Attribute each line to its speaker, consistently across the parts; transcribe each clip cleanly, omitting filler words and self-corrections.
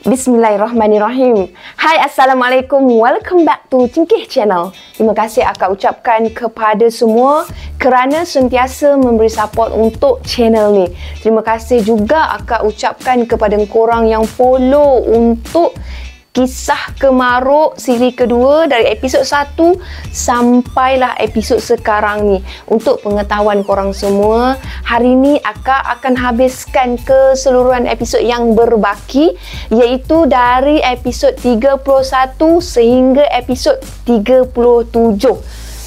Speaker 1: Bismillahirrahmanirrahim. Hai, Assalamualaikum. Welcome back to Cingkih Channel. Terima kasih akak ucapkan kepada semua kerana sentiasa memberi support untuk channel ni. Terima kasih juga akak ucapkan kepada korang yang follow untuk Kisah Kemaruk siri kedua dari episod 1 sampailah episod sekarang ni. Untuk pengetahuan korang semua, hari ni akak akan habiskan keseluruhan episod yang berbaki, iaitu dari episod 31 sehingga episod 37.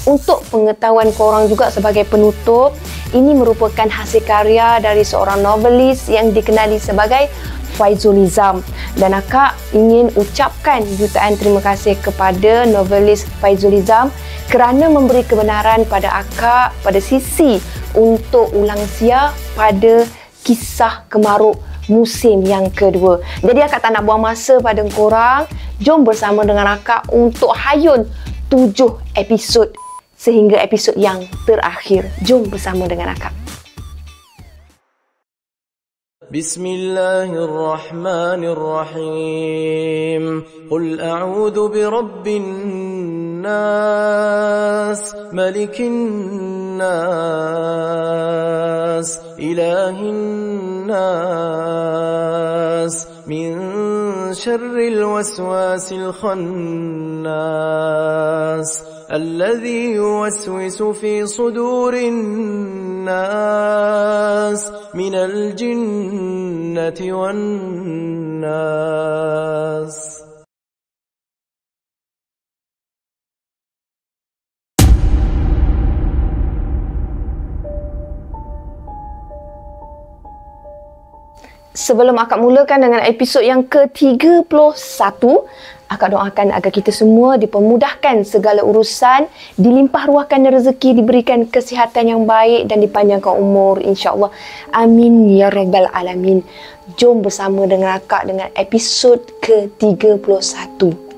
Speaker 1: Untuk pengetahuan korang juga sebagai penutup, ini merupakan hasil karya dari seorang novelis yang dikenali sebagai Faizul Nizam, dan akak ingin ucapkan jutaan terima kasih kepada novelis Faizul Nizam kerana memberi kebenaran pada akak pada sisi untuk ulang siar pada Kisah Kemaruk musim yang kedua. Jadi akak tak nak buang masa pada korang, jom bersama dengan akak untuk hayun 7 episod sehingga episod yang terakhir. Jom bersama dengan akak.
Speaker 2: بسم الله الرحمن الرحيم قل أعوذ برب الناس ملك الناس إله الناس من شر الوسواس الخناس الذي يوسوس في صدور الناس من الجنة والناس.
Speaker 1: Sebelum akak mulakan dengan episod yang ke-31, akak doakan agar kita semua dipermudahkan segala urusan, dilimpah ruahkan rezeki, diberikan kesihatan yang baik dan dipanjangkan umur, insya-Allah. Amin ya rabbal alamin. Jom bersama dengan akak dengan episod ke-31.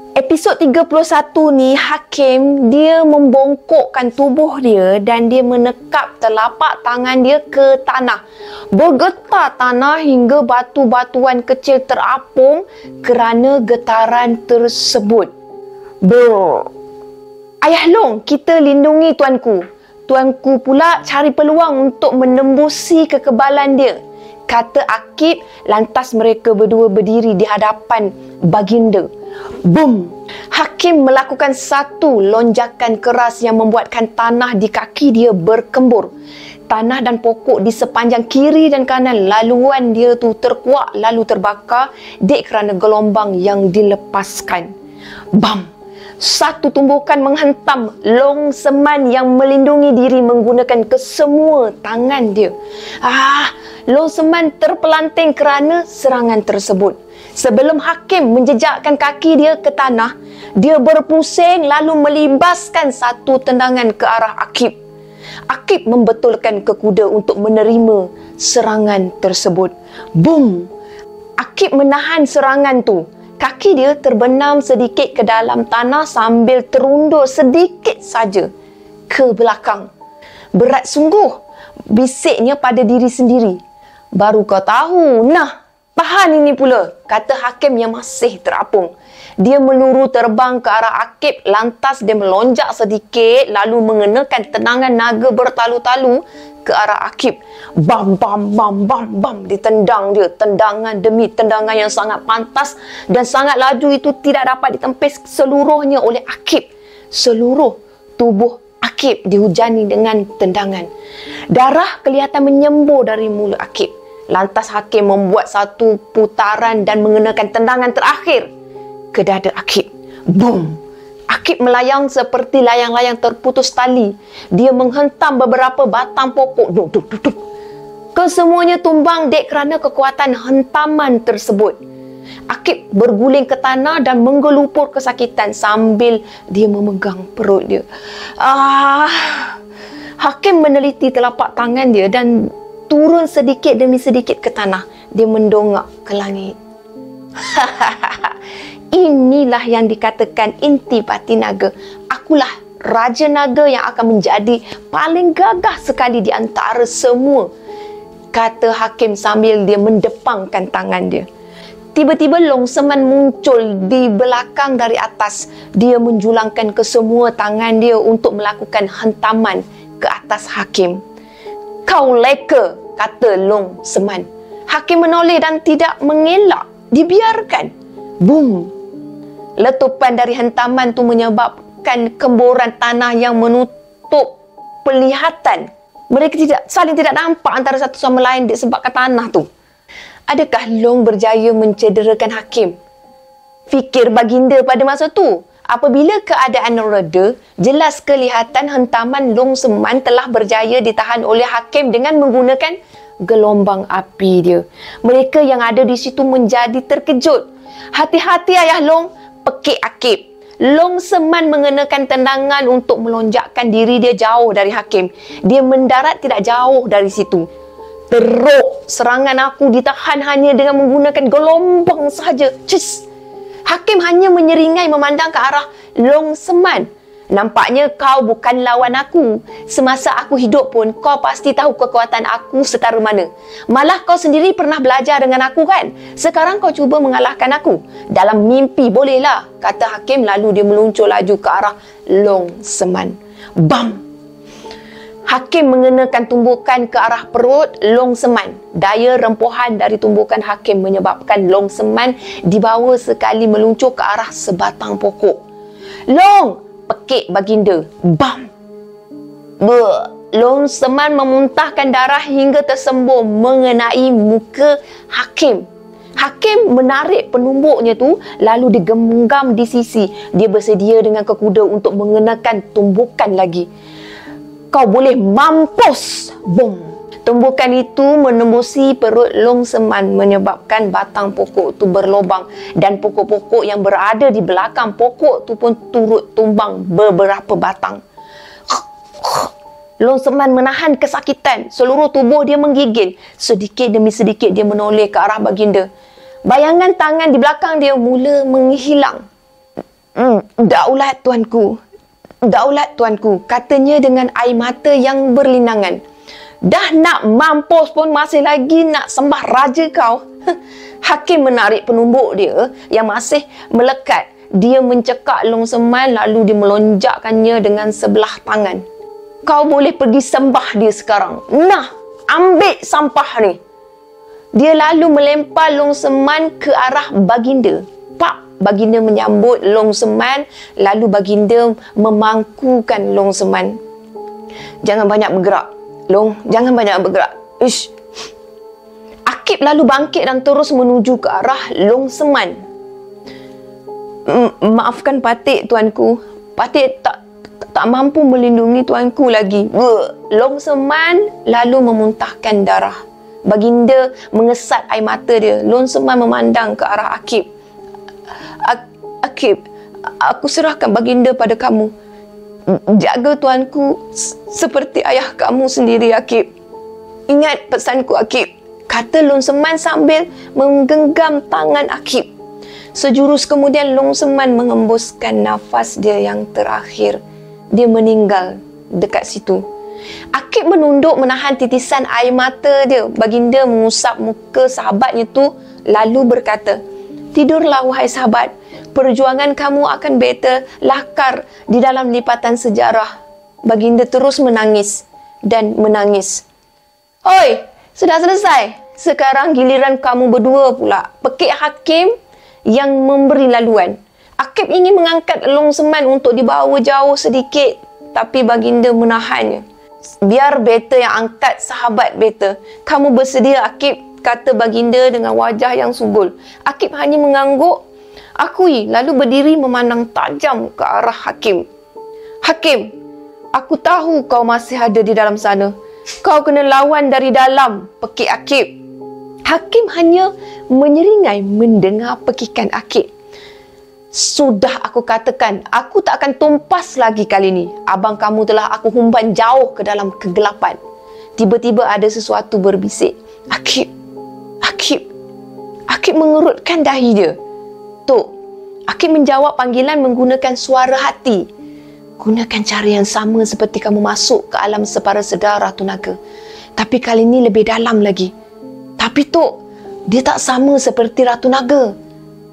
Speaker 1: Episod 31 ni, Hakim dia membongkokkan tubuh dia dan dia menekap telapak tangan dia ke tanah. Bergetar tanah hingga batu-batuan kecil terapung kerana getaran tersebut. Ayah Long, kita lindungi tuanku. Tuanku pula cari peluang untuk menembusi kekebalan dia, kata Akib. Lantas mereka berdua berdiri di hadapan baginda. Boom! Hakim melakukan satu lonjakan keras yang membuatkan tanah di kaki dia berkembur. Tanah dan pokok di sepanjang kiri dan kanan laluan dia tu terkuak lalu terbakar dek kerana gelombang yang dilepaskan. Bam! Satu tumbukan menghentam Long Seman yang melindungi diri menggunakan kesemua tangan dia. Long Seman terpelanting kerana serangan tersebut. Sebelum Hakim menjejakkan kaki dia ke tanah, dia berpusing lalu melibaskan satu tendangan ke arah Akib. Akib membetulkan ke kuda untuk menerima serangan tersebut. Boom! Akib menahan serangan tu. Kaki dia terbenam sedikit ke dalam tanah sambil terundur sedikit saja ke belakang. Berat sungguh, bisiknya pada diri sendiri. Baru kau tahu, nah, tahan ini pula, kata Hakim yang masih terapung. Dia meluru terbang ke arah Akib, lantas dia melonjak sedikit lalu mengenakan tendangan naga bertalu-talu ke arah Akib. Bam, bam, bam, bam, bam, ditendang dia. Tendangan demi tendangan yang sangat pantas dan sangat laju itu tidak dapat ditempis seluruhnya oleh Akib. Seluruh tubuh Akib dihujani dengan tendangan. Darah kelihatan menyembur dari mulut Akib. Lantas Hakim membuat satu putaran dan mengenakan tendangan terakhir ke dada Akib. Boom! Akib melayang seperti layang-layang terputus tali. Dia menghentam beberapa batang pokok. Kesemuanya tumbang dek kerana kekuatan hentaman tersebut. Akib berguling ke tanah dan menggelupur kesakitan sambil dia memegang perut dia. Hakim meneliti telapak tangan dia dan turun sedikit demi sedikit ke tanah. Dia mendongak ke langit. Inilah yang dikatakan intibati naga. Akulah Raja Naga yang akan menjadi paling gagah sekali di antara semua, kata Hakim sambil dia mendepangkan tangan dia. Tiba-tiba Long Seman muncul di belakang dari atas. Dia menjulangkan ke semua tangan dia untuk melakukan hentaman ke atas Hakim. "Kau leka," kata Long Seman. Hakim menoleh dan tidak mengelak. Dibiarkan. Boom. Letupan dari hentaman tu menyebabkan gemboran tanah yang menutup penglihatan. Mereka saling tidak nampak antara satu sama lain disebabkan tanah tu. Adakah Long berjaya mencederakan Hakim? Fikir baginda pada masa tu. Apabila keadaan reda, jelas kelihatan hentaman Long Seman telah berjaya ditahan oleh Hakim dengan menggunakan gelombang api dia. Mereka yang ada di situ menjadi terkejut. "Hati-hati ayah Long," pekik Akib. Long Seman mengenakan tendangan untuk melonjakkan diri dia jauh dari Hakim. Dia mendarat tidak jauh dari situ. Teruk, serangan aku ditahan hanya dengan menggunakan gelombang sahaja. Cis. Hakim hanya menyeringai memandang ke arah Long Seman. "Nampaknya kau bukan lawan aku. Semasa aku hidup pun kau pasti tahu kekuatan aku setara mana. Malah kau sendiri pernah belajar dengan aku kan? Sekarang kau cuba mengalahkan aku. Dalam mimpi bolehlah," kata Hakim lalu dia meluncur laju ke arah Long Seman. Bam! Hakim mengenakan tumbukan ke arah perut Long Seman. Daya rempuhan dari tumbukan Hakim menyebabkan Long Seman dibawa sekali meluncur ke arah sebatang pokok. "Long!" pekik baginda. Bam! Long Seman memuntahkan darah hingga tersembur mengenai muka Hakim. Hakim menarik penumbuknya tu lalu digenggam di sisi. Dia bersedia dengan kekuda untuk mengenakan tumbukan lagi. "Kau boleh mampus!" Bom! Tumbukan itu menembusi perut Long Seman menyebabkan batang pokok tu berlubang dan pokok-pokok yang berada di belakang pokok tu pun turut tumbang beberapa batang. Long Seman menahan kesakitan. Seluruh tubuh dia menggigil. Sedikit demi sedikit dia menoleh ke arah baginda. Bayangan tangan di belakang dia mula menghilang. Daulat tuanku. Daulat tuanku," katanya dengan air mata yang berlinangan. "Dah nak mampus pun masih lagi nak sembah raja kau." Hakim menarik penumbuk dia yang masih melekat. Dia mencekak Long Seman lalu dia melonjakkannya dengan sebelah tangan. "Kau boleh pergi sembah dia sekarang. Nah, ambil sampah ni." Dia lalu melempar Long Seman ke arah baginda. Pak! Baginda menyambut Long Seman, lalu baginda memangkukan Long Seman. "Jangan banyak bergerak. Long, jangan banyak bergerak." Ish. Akib lalu bangkit dan terus menuju ke arah Long Seman. "Maafkan Patik, tuanku. Patik tak mampu melindungi tuanku lagi." Long Seman lalu memuntahkan darah. Baginda mengesat air mata dia. Long Seman memandang ke arah Akib. "Akib, aku serahkan baginda pada kamu. Jaga tuanku seperti ayah kamu sendiri, Akib. Ingat pesanku, Akib," kata Long Seman sambil menggenggam tangan Akib. Sejurus kemudian Long Seman mengembuskan nafas dia yang terakhir. Dia meninggal dekat situ. Akib menunduk menahan titisan air mata dia. Baginda mengusap muka sahabatnya tu lalu berkata, "Tidurlah wahai sahabat. Perjuangan kamu akan better lakar di dalam lipatan sejarah." Baginda terus menangis dan menangis. "Oi, sudah selesai. Sekarang giliran kamu berdua pula," pekik Hakim yang memberi laluan. Akib ingin mengangkat Long Seman untuk dibawa jauh sedikit, tapi baginda menahannya. "Biar better yang angkat sahabat better. Kamu bersedia, Akib?" kata baginda dengan wajah yang subul. Akib hanya mengangguk, akui, lalu berdiri memandang tajam ke arah Hakim. "Hakim, aku tahu kau masih ada di dalam sana. Kau kena lawan dari dalam," pekik Akib. Hakim hanya menyeringai mendengar pekikan Akib. "Sudah aku katakan, aku tak akan tumpas lagi kali ini. Abang kamu telah aku humban jauh ke dalam kegelapan." Tiba-tiba ada sesuatu berbisik. Akib mengerutkan dahi dia. "Tok." Akib menjawab panggilan menggunakan suara hati. "Gunakan cara yang sama seperti kamu masuk ke alam separa sedara tu naga. Tapi kali ini lebih dalam lagi." "Tapi Tok," Dia tak sama seperti Ratu Naga.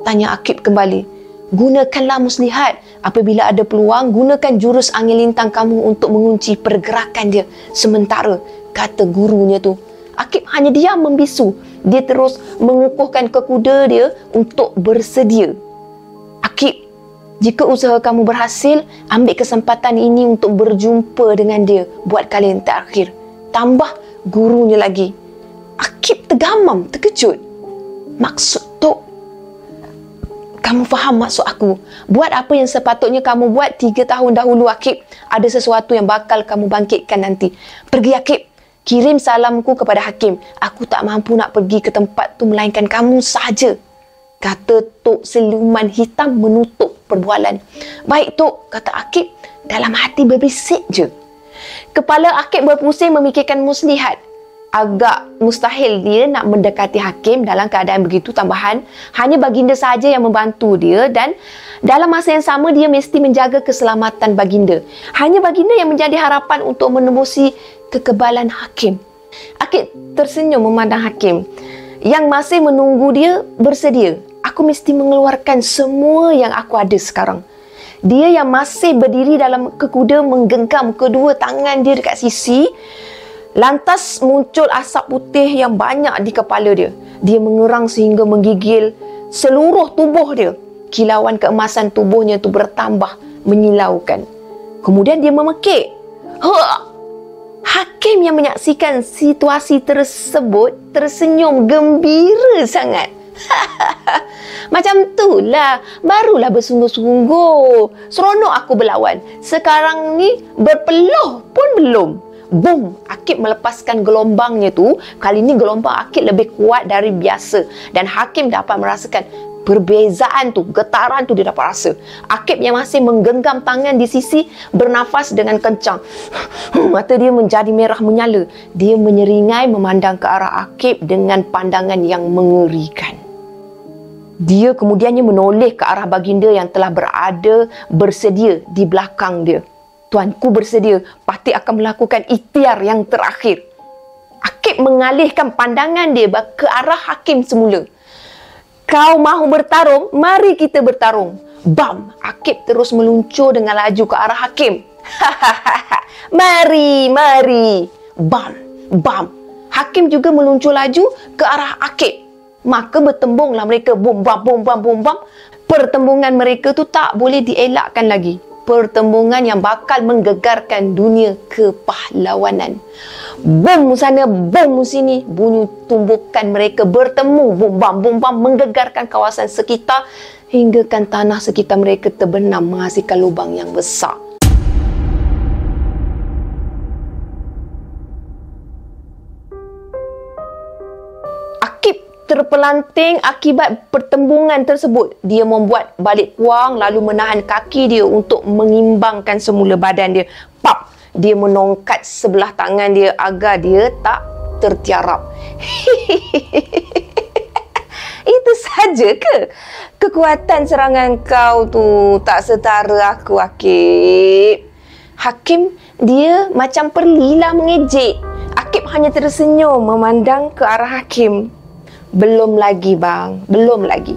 Speaker 1: Tanya Akib kembali. Gunakanlah muslihat. Apabila ada peluang, gunakan jurus angin lintang kamu untuk mengunci pergerakan dia sementara, kata gurunya tu. Akib hanya diam membisu. Dia terus mengukuhkan ke kuda dia untuk bersedia. Akib, jika usaha kamu berhasil, ambil kesempatan ini untuk berjumpa dengan dia buat kali yang terakhir. Tambah gurunya lagi. Akib tergamam, terkejut. Maksud Tok? Kamu faham maksud aku? Buat apa yang sepatutnya kamu buat 3 tahun dahulu, Akib. Ada sesuatu yang bakal kamu bangkitkan nanti. Pergi, Akib. Kirim salamku kepada Hakim. Aku tak mampu nak pergi ke tempat tu melainkan kamu sahaja, kata Tok Siluman Hitam menutup perbualan. Baik, Tok, kata Akib dalam hati berbisik je. Kepala Akib berpusing memikirkan muslihat. Agak mustahil dia nak mendekati Hakim dalam keadaan begitu. Tambahan, hanya baginda sahaja yang membantu dia dan dalam masa yang sama dia mesti menjaga keselamatan baginda. Hanya baginda yang menjadi harapan untuk menembusi kekebalan Hakim. Akib tersenyum memandang Hakim yang masih menunggu dia bersedia. Aku mesti mengeluarkan semua yang aku ada sekarang. Dia yang masih berdiri dalam kekuda menggenggam kedua tangan dia dekat sisi. Lantas muncul asap putih yang banyak di kepala dia. Dia mengerang sehingga menggigil seluruh tubuh dia. Kilauan keemasan tubuhnya tu bertambah menyilaukan. Kemudian dia memekik. Hakim yang menyaksikan situasi tersebut tersenyum gembira sangat. Macam tu lah, barulah bersungguh-sungguh. Seronok aku berlawan. Sekarang ni berpeluh pun belum. Boom! Akib melepaskan gelombangnya tu. Kali ni gelombang Akib lebih kuat dari biasa. Dan Hakim dapat merasakan perbezaan tu, getaran tu dia dapat rasa. Akib yang masih menggenggam tangan di sisi bernafas dengan kencang. Mata dia menjadi merah menyala. Dia menyeringai memandang ke arah Akib dengan pandangan yang mengerikan. Dia kemudiannya menoleh ke arah baginda yang telah berada bersedia di belakang dia. Tuanku bersedia, pasti akan melakukan ikhtiar yang terakhir. Akib mengalihkan pandangan dia ke arah Hakim semula. Kau mahu bertarung? Mari kita bertarung. Bam! Akib terus meluncur dengan laju ke arah Hakim. Mari, mari. Bam, bam. Hakim juga meluncur laju ke arah Akib. Maka bertembunglah mereka. Bum, bam, bum, bam, bum, bam. Pertembungan mereka tu tak boleh dielakkan lagi. Pertembungan yang bakal menggegarkan dunia kepahlawanan. Bom sana, bom sini. Bunyi tumbukan mereka bertemu. Bom bam, menggegarkan kawasan sekitar hinggakan tanah sekitar mereka terbenam menghasilkan lubang yang besar. Akib terpelanting akibat pertembungan tersebut. Dia membuat balik puang lalu menahan kaki dia untuk mengimbangkan semula badan dia. Pap! Dia menongkat sebelah tangan dia agar dia tak tertiarap. Itu saja ke? Kekuatan serangan kau tu tak setara aku, Akib. Hakim dia macam perlilah mengejek. Akib hanya tersenyum memandang ke arah Hakim. Belum lagi, bang. Belum lagi.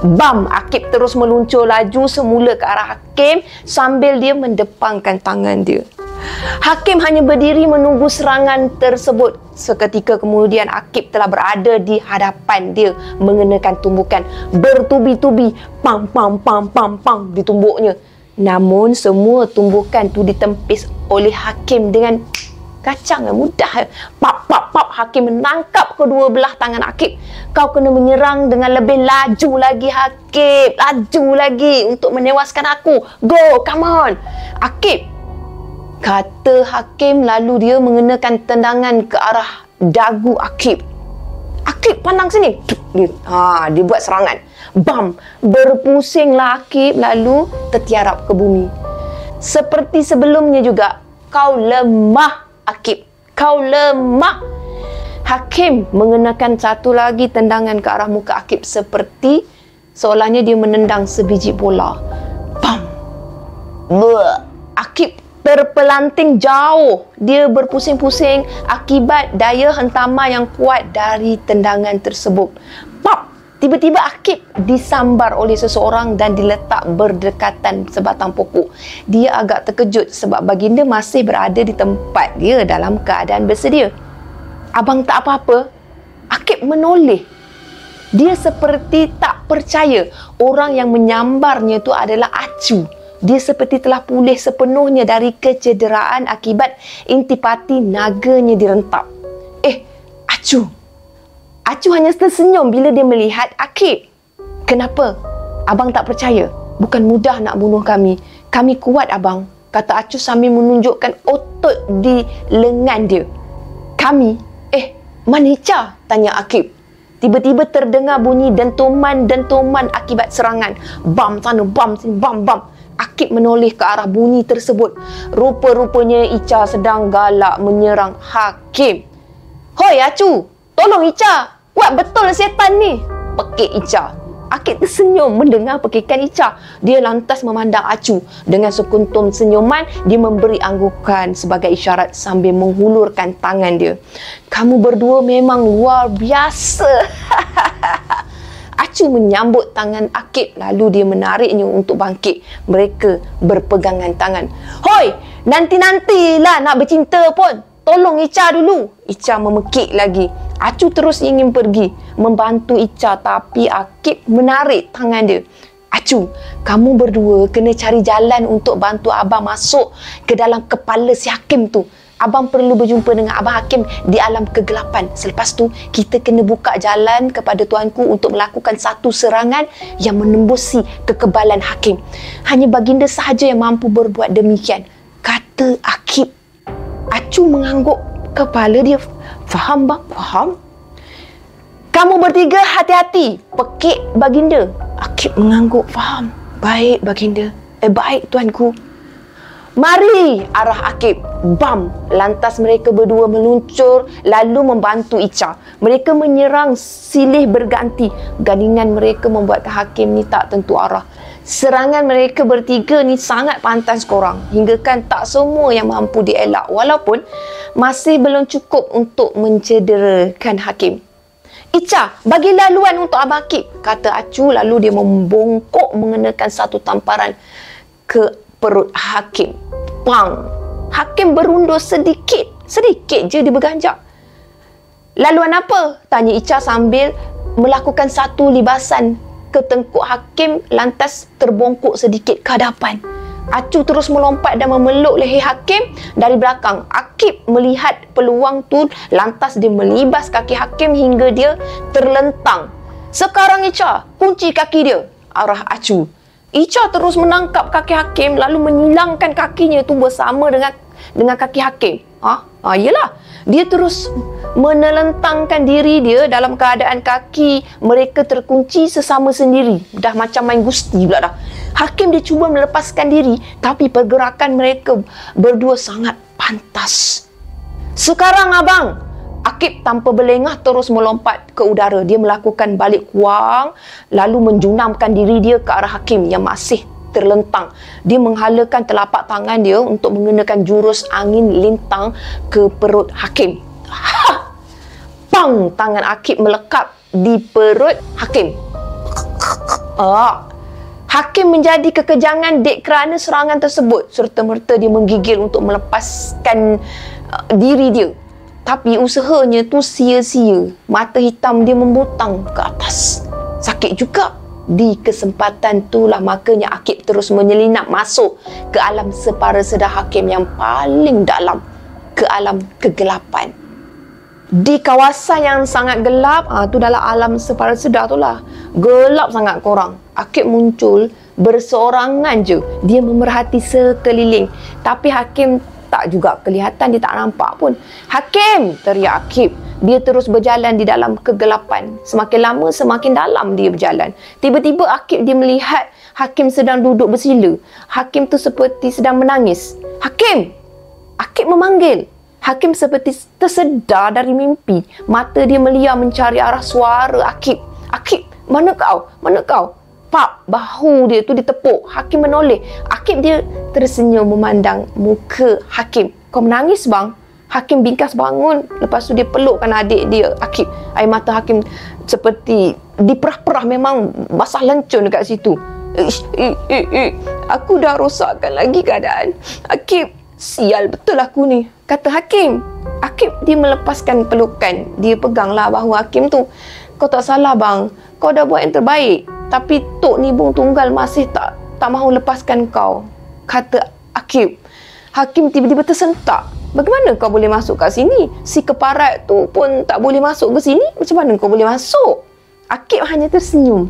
Speaker 1: Bam! Akib terus meluncur laju semula ke arah Hakim sambil dia mendepangkan tangan dia. Hakim hanya berdiri menunggu serangan tersebut. Seketika kemudian Akib telah berada di hadapan dia mengenakan tumbukan bertubi-tubi. Pam, pam, pam, pam, pam di tumbuknya. Namun semua tumbukan tu ditempis oleh Hakim dengan kacang yang mudah. Pap, pap, pap. Hakim menangkap kedua belah tangan Akib. Kau kena menyerang dengan lebih laju lagi, Akib. Laju lagi untuk menewaskan aku. Go, come on. Akib, kata Hakim lalu dia mengenakan tendangan ke arah dagu Akib. Akib pandang sini. Dia buat serangan. Bam! Berpusinglah Akib lalu tertiarap ke bumi. Seperti sebelumnya juga. Kau lemah, Akib. Kau lemah. Hakim mengenakan satu lagi tendangan ke arah muka Akib seperti seolahnya dia menendang sebiji bola. Bam! Akib terpelanting jauh. Dia berpusing-pusing akibat daya hentaman yang kuat dari tendangan tersebut. Pop! Tiba-tiba Akib disambar oleh seseorang dan diletak berdekatan sebatang pokok. Dia agak terkejut sebab baginda masih berada di tempat dia dalam keadaan bersedia. Abang tak apa-apa? Akib menoleh. Dia seperti tak percaya orang yang menyambarnya itu adalah Acu. Dia seperti telah pulih sepenuhnya dari kecederaan akibat intipati naganya direntap. Acu! Acu hanya tersenyum bila dia melihat Akib. Kenapa? Abang tak percaya? Bukan mudah nak bunuh kami. Kami kuat, abang, kata Acu sambil menunjukkan otot di lengan dia. Kami? Mana Ica? Tanya Akib. Tiba-tiba terdengar bunyi dentuman akibat serangan. Bam sana, bam sini, bam, bam. Akib menoleh ke arah bunyi tersebut. Rupa-rupanya Ica sedang galak menyerang Hakim. Hoi Acu, tolong Ica. Wah, betul setan ni, pekik Ica. Akib tersenyum mendengar pekikan Ica. Dia lantas memandang Acu. Dengan sekuntum senyuman, dia memberi anggukan sebagai isyarat sambil menghulurkan tangan dia. Kamu berdua memang luar biasa. Acu menyambut tangan Akib, lalu dia menariknya untuk bangkit. Mereka berpegangan tangan. Hoi, nanti-nantilah nak bercinta pun. Tolong Ica dulu. Ica memekik lagi. Acu terus ingin pergi membantu Ica, tapi Akib menarik tangan dia. Acu, kamu berdua kena cari jalan untuk bantu abang masuk ke dalam kepala si Hakim tu. Abang perlu berjumpa dengan Abang Hakim di alam kegelapan. Selepas tu, kita kena buka jalan kepada tuanku untuk melakukan satu serangan yang menembusi kekebalan Hakim. Hanya baginda sahaja yang mampu berbuat demikian, kata Akib. Acu mengangguk kepala dia. Faham bang? Faham? Kamu bertiga hati-hati, pekik baginda. Akib mengangguk. Faham? Baik baginda. Baik tuanku. Mari, arah Akib. Bam! Lantas mereka berdua meluncur lalu membantu Ica. Mereka menyerang silih berganti. Gandingan mereka membuatkan Hakim ni tak tentu arah. Serangan mereka bertiga ni sangat pantas korang, hinggakan tak semua yang mampu dielak, walaupun masih belum cukup untuk mencederakan Hakim. Ica, bagi laluan untuk Abang Akib, kata Acu, lalu dia membongkok mengenakan satu tamparan ke perut Hakim. Pang! Hakim berundur sedikit je dia berganjak. Laluan apa? Tanya Ica sambil melakukan satu libasan ke tengkuk Hakim, lantas terbongkok sedikit ke hadapan. Acu terus melompat dan memeluk leher Hakim dari belakang. Akib melihat peluang tu, lantas dia melibas kaki Hakim hingga dia terlentang. Sekarang Ica, kunci kaki dia, arah Acu. Ica terus menangkap kaki Hakim lalu menyilangkan kakinya tu bersama dengan kaki Hakim. Yelah. Dia terus menelentangkan diri dia dalam keadaan kaki mereka terkunci sesama sendiri. Dah macam main gusti pula dah. Hakim dia cuba melepaskan diri, tapi pergerakan mereka berdua sangat pantas. Sekarang abang! Akib tanpa berlengah terus melompat ke udara. Dia melakukan balik kuang lalu menjunamkan diri dia ke arah Hakim yang masih terlentang. Dia menghalakan telapak tangan dia untuk mengenakan jurus angin lintang ke perut Hakim. Pang! Tangan Akib melekat di perut Hakim. Hakim menjadi kekejangan dek kerana serangan tersebut. Serta-merta dia menggigil untuk melepaskan diri dia. Tapi usahanya tu sia-sia. Mata hitam dia membutang ke atas. Sakit juga. Di kesempatan itulah makanya Akib terus menyelinap masuk ke alam separa sedar Hakim yang paling dalam, ke alam kegelapan. Di kawasan yang sangat gelap, tu dalam alam separa sedar tu lah, gelap sangat korang. Akib muncul berseorangan je. Dia memerhati sekeliling. Tapi Hakim tak juga kelihatan, dia tak nampak pun. Hakim! Teriak Akib. Dia terus berjalan di dalam kegelapan. Semakin lama, semakin dalam dia berjalan. Tiba-tiba Akib dia melihat Hakim sedang duduk bersila. Hakim tu seperti sedang menangis. Hakim! Akib memanggil. Hakim seperti tersedar dari mimpi. Mata dia meliar mencari arah suara Akib. Akib, mana kau? Mana kau? Pap, bahu dia tu ditepuk. Hakim menoleh. Akib dia tersenyum memandang muka Hakim. Kau menangis bang? Hakim bingkas bangun. Lepas tu dia pelukkan adik dia, Akib. Air mata Hakim seperti diperah-perah, memang basah lencun dekat situ. Aku dah rosakkan lagi keadaan. Akib, sial betul aku ni, kata Hakim. Akib dia melepaskan pelukan. Dia peganglah bahu Hakim tu. Kau tak salah bang. Kau dah buat yang terbaik. Tapi Tok Nibung Tunggal masih tak mahu lepaskan kau, kata Akib. Hakim tiba-tiba tersentak. Bagaimana kau boleh masuk kat sini? Si keparat tu pun tak boleh masuk ke sini. Macam mana kau boleh masuk? Akib hanya tersenyum.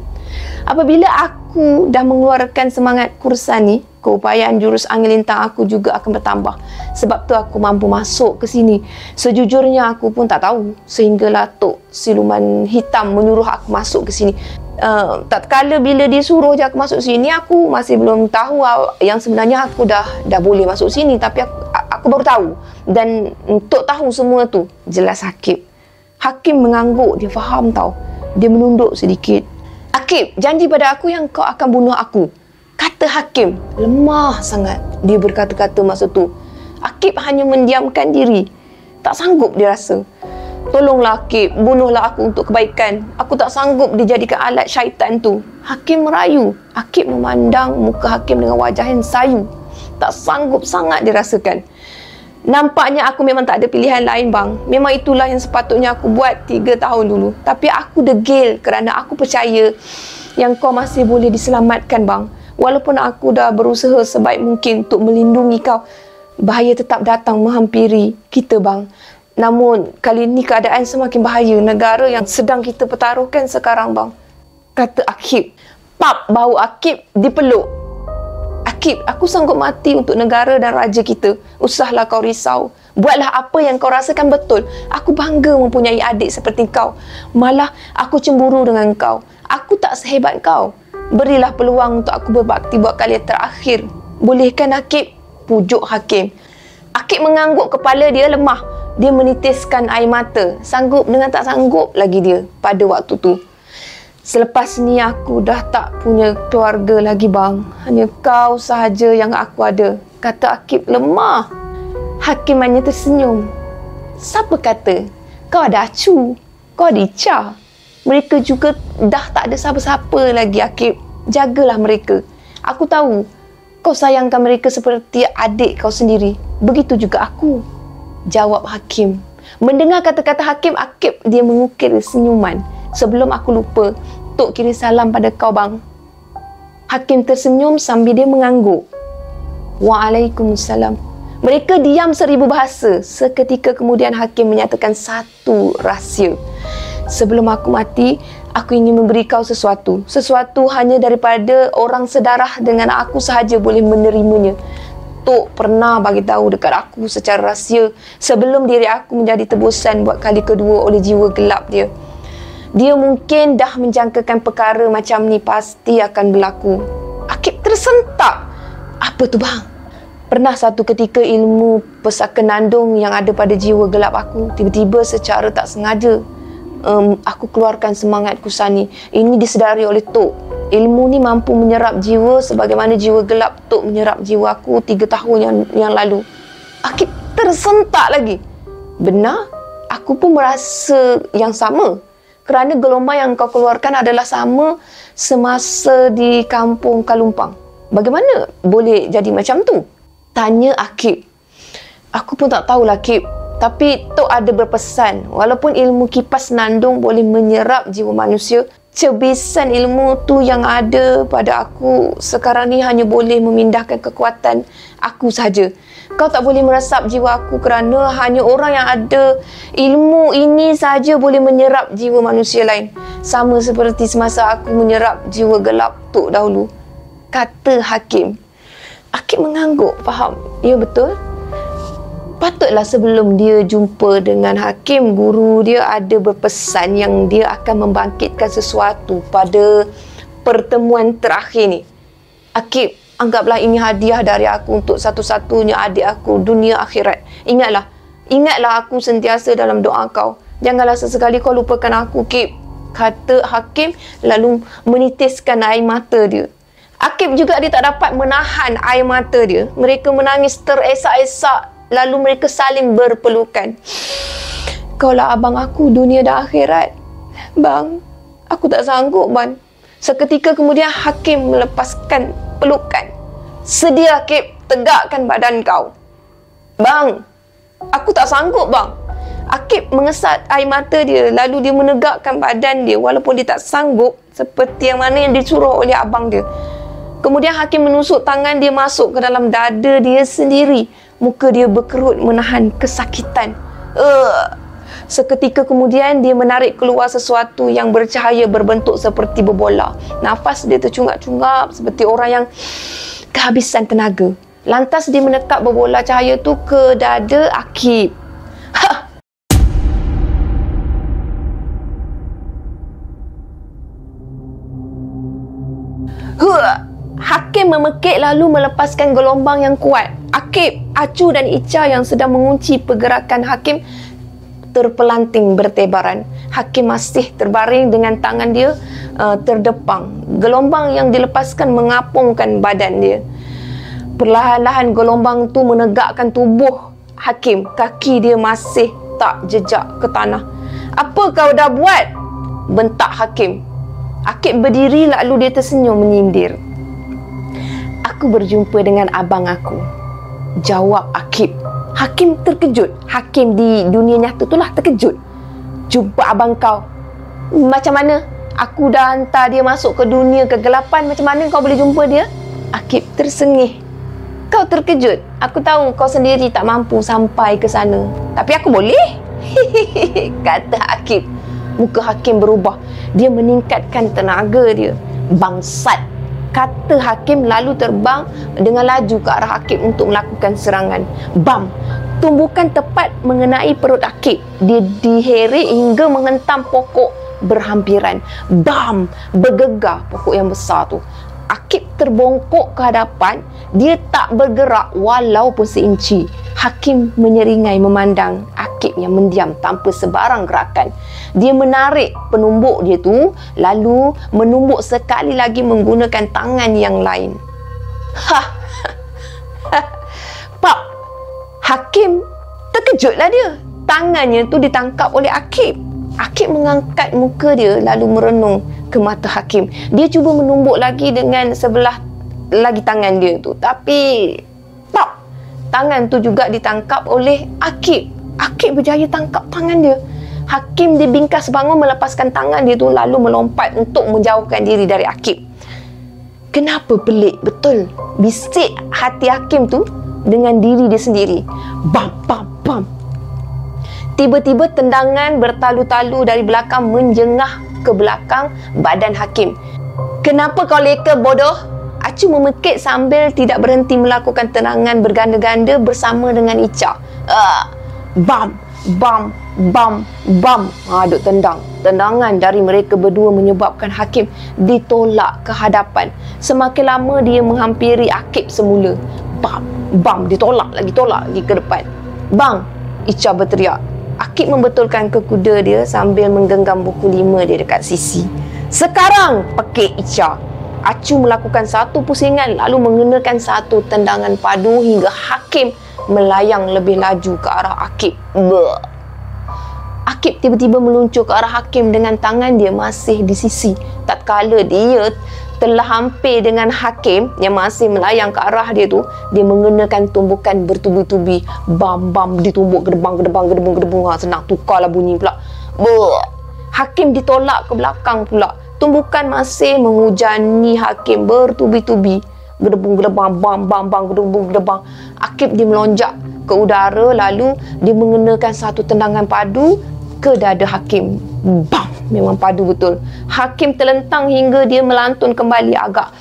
Speaker 1: Apabila aku dah mengeluarkan semangat kursan ni, keupayaan jurus angin lintang aku juga akan bertambah. Sebab tu aku mampu masuk ke sini. Sejujurnya aku pun tak tahu, sehinggalah Tok Siluman Hitam menyuruh aku masuk ke sini. Tak kala bila dia suruh je aku masuk sini, aku masih belum tahu yang sebenarnya aku dah boleh masuk sini. Tapi aku baru tahu. Dan untuk tahu semua tu, jelas Hakim. Hakim mengangguk, dia faham tau. Dia menunduk sedikit. Akib, janji pada aku yang kau akan bunuh aku, kata Hakim. Lemah sangat dia berkata-kata masa tu. Akib hanya mendiamkan diri. Tak sanggup dia rasa. Tolonglah Akib, bunuhlah aku untuk kebaikan. Aku tak sanggup dijadikan alat syaitan tu. Hakim merayu. Akib memandang muka Hakim dengan wajah yang sayu. Tak sanggup sangat dirasakan. Nampaknya aku memang tak ada pilihan lain bang. Memang itulah yang sepatutnya aku buat 3 tahun dulu. Tapi aku degil kerana aku percaya yang kau masih boleh diselamatkan bang. Walaupun aku dah berusaha sebaik mungkin untuk melindungi kau, bahaya tetap datang menghampiri kita bang. Namun kali ini keadaan semakin bahaya. Negara yang sedang kita pertaruhkan sekarang bang, kata Akib. Pap, bahu Akib dipeluk. Akib, aku sanggup mati untuk negara dan raja kita. Usahlah kau risau. Buatlah apa yang kau rasakan betul. Aku bangga mempunyai adik seperti kau. Malah aku cemburu dengan kau. Aku tak sehebat kau. Berilah peluang untuk aku berbakti buat kali terakhir. Bolehkan Akib? Pujuk Hakim. Akib mengangguk, kepala dia lemah. Dia menitiskan air mata. Sanggup dengan tak sanggup lagi dia pada waktu tu. Selepas ni aku dah tak punya keluarga lagi bang. Hanya kau sahaja yang aku ada, kata Akib lemah. Hakim hanya tersenyum. Siapa kata? Kau ada acu, kau ada Ica. Mereka juga dah tak ada siapa-siapa lagi Akib. Jagalah mereka. Aku tahu kau sayangkan mereka seperti adik kau sendiri. Begitu juga aku, jawab Hakim. Mendengar kata-kata Hakim, Akib dia mengukir senyuman. Sebelum aku lupa, Tok kirim salam pada kau bang. Hakim tersenyum sambil dia mengangguk. Waalaikumsalam. Mereka diam 1000 bahasa. Seketika kemudian Hakim menyatakan satu rahsia. Sebelum aku mati, aku ingin memberi kau sesuatu. Sesuatu hanya daripada orang sedarah dengan aku sahaja boleh menerimanya. Tok pernah bagi tahu dekat aku secara rahsia sebelum diri aku menjadi tebusan buat kali kedua oleh jiwa gelap dia. Dia mungkin dah menjangkakan perkara macam ni pasti akan berlaku. Akib tersentak. Apa tu bang? Pernah satu ketika ilmu pesaka nandung yang ada pada jiwa gelap aku tiba-tiba secara tak sengaja aku keluarkan semangat kusani. Ini disedari oleh Tok. Ilmu ni mampu menyerap jiwa sebagaimana jiwa gelap Tok menyerap jiwa aku 3 tahun yang lalu. Akib tersentak lagi. Benar? Aku pun merasa yang sama. Kerana gelombang yang kau keluarkan adalah sama semasa di kampung Kalumpang. Bagaimana boleh jadi macam tu? Tanya Akib. Aku pun tak tahulah Akib. Tapi Tok ada berpesan, walaupun ilmu kipas nandung boleh menyerap jiwa manusia, cebisan ilmu tu yang ada pada aku sekarang ni hanya boleh memindahkan kekuatan aku sahaja. Kau tak boleh meresap jiwa aku kerana hanya orang yang ada ilmu ini sahaja boleh menyerap jiwa manusia lain. Sama seperti semasa aku menyerap jiwa gelap Tok dahulu, kata Hakim. Akib mengangguk, faham? Ya betul. Patutlah sebelum dia jumpa dengan Hakim, guru dia ada berpesan yang dia akan membangkitkan sesuatu pada pertemuan terakhir ni. Akib, anggaplah ini hadiah dari aku untuk satu-satunya adik aku dunia akhirat. Ingatlah aku sentiasa dalam doa kau. Janganlah sesekali kau lupakan aku, Kib. kata Hakim, lalu menitiskan air mata dia. Akib juga dia tak dapat menahan air mata dia. Mereka menangis teresak-esak, lalu mereka saling berpelukan. Kaulah abang aku dunia dan akhirat. Bang, aku tak sanggup, bang. Seketika kemudian Hakim melepaskan pelukan. Sedia Akib, tegakkan badan kau. Bang, aku tak sanggup, bang. Akib mengesat air mata dia, lalu dia menegakkan badan dia walaupun dia tak sanggup, seperti yang mana yang disuruh oleh abang dia. Kemudian Hakim menusuk tangan dia masuk ke dalam dada dia sendiri. Muka dia berkerut menahan kesakitan. Seketika kemudian dia menarik keluar sesuatu yang bercahaya berbentuk seperti berbola. Nafas dia tercungap-cungap seperti orang yang kehabisan tenaga. Lantas dia menekap berbola cahaya tu ke dada Akib. Hakim memekik lalu melepaskan gelombang yang kuat. Akib, Acu dan Ica yang sedang mengunci pergerakan Hakim terpelanting bertebaran. Hakim masih terbaring dengan tangan dia terdepang. Gelombang yang dilepaskan mengapungkan badan dia. Perlahan-lahan gelombang tu menegakkan tubuh Hakim. Kaki dia masih tak jejak ke tanah. Apa kau dah buat? Bentak Hakim. Akib berdiri lalu dia tersenyum menyindir. Aku berjumpa dengan abang aku, jawab Akib. Hakim terkejut. Hakim di dunia nyata tu lah terkejut. Jumpa abang kau? Macam mana? Aku dah hantar dia masuk ke dunia kegelapan. Macam mana kau boleh jumpa dia? Akib tersengih. Kau terkejut. Aku tahu kau sendiri tak mampu sampai ke sana. Tapi aku boleh. Kata Akib. Muka Hakim berubah. Dia meningkatkan tenaga dia. Bangsat, kata Hakim lalu terbang dengan laju ke arah Akib untuk melakukan serangan. Bam! Tumbukan tepat mengenai perut Akib. Dia diheret hingga menghentam pokok berhampiran. Bam! Bergegar pokok yang besar tu. Akib terbongkok ke hadapan. Dia tak bergerak walaupun seinci. Hakim menyeringai memandang Akib yang mendiam tanpa sebarang gerakan. Dia menarik penumbuk dia tu, lalu menumbuk sekali lagi menggunakan tangan yang lain. Pak, Hakim terkejutlah dia. Tangannya tu ditangkap oleh Akib. Akib mengangkat muka dia lalu merenung ke mata Hakim. Dia cuba menumbuk lagi dengan sebelah lagi tangan dia tu. Tapi pop, tangan tu juga ditangkap oleh Akib. Akib berjaya tangkap tangan dia. Hakim dibingkas bangun melepaskan tangan dia tu lalu melompat untuk menjauhkan diri dari Akib. Kenapa pelik betul? Bisik hati Hakim tu dengan diri dia sendiri. Bam, bam, bam. Tiba-tiba tendangan bertalu-talu dari belakang menjengah ke belakang badan Hakim. Kenapa kau leka bodoh? Acu memekik sambil tidak berhenti melakukan tendangan berganda-ganda bersama dengan Ica. Bam, bam, bam, bam. Duk tendang. Tendangan dari mereka berdua menyebabkan Hakim ditolak ke hadapan. Semakin lama dia menghampiri Akib semula. Bam, bam. Ditolak lagi ke depan. Bang, Ica berteriak. Akib membetulkan ke kuda dia sambil menggenggam buku 5 dia dekat sisi. Sekarang, pekik Ica. Acu melakukan satu pusingan lalu mengenakan satu tendangan padu hingga Hakim melayang lebih laju ke arah Akib. Akib tiba-tiba meluncur ke arah Hakim dengan tangan dia masih di sisi. Tatkala dia telah hampir dengan Hakim yang masih melayang ke arah dia tu, dia mengenakan tumbukan bertubi-tubi. Bam, bam, ditumbuk gedebang. Senang tukarlah bunyi pula. Hakim ditolak ke belakang pula. Tumbukan masih menghujani Hakim bertubi-tubi. Gedebung-gedebang, bam, bam, bam, gedebung-gedebang. Akib dia melonjak ke udara lalu dia mengenakan satu tendangan padu ke dada Hakim. Bam! Memang padu betul. Hakim terlentang hingga dia melantun kembali agak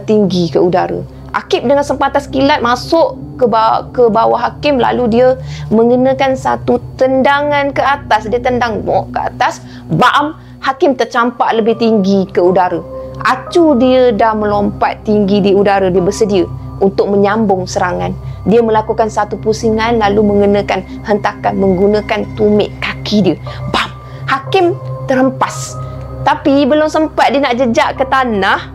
Speaker 1: tinggi ke udara. Akib dengan sempatas kilat masuk ke bawah Hakim lalu dia mengenakan satu tendangan ke atas. Dia tendang ke atas. Bam! Hakim tercampak lebih tinggi ke udara. Acu dia dah melompat tinggi di udara. Dia bersedia untuk menyambung serangan. Dia melakukan satu pusingan lalu mengenakan hentakan menggunakan tumit kaki dia. Bam! Hakim terhempas. Tapi belum sempat dia nak jejak ke tanah,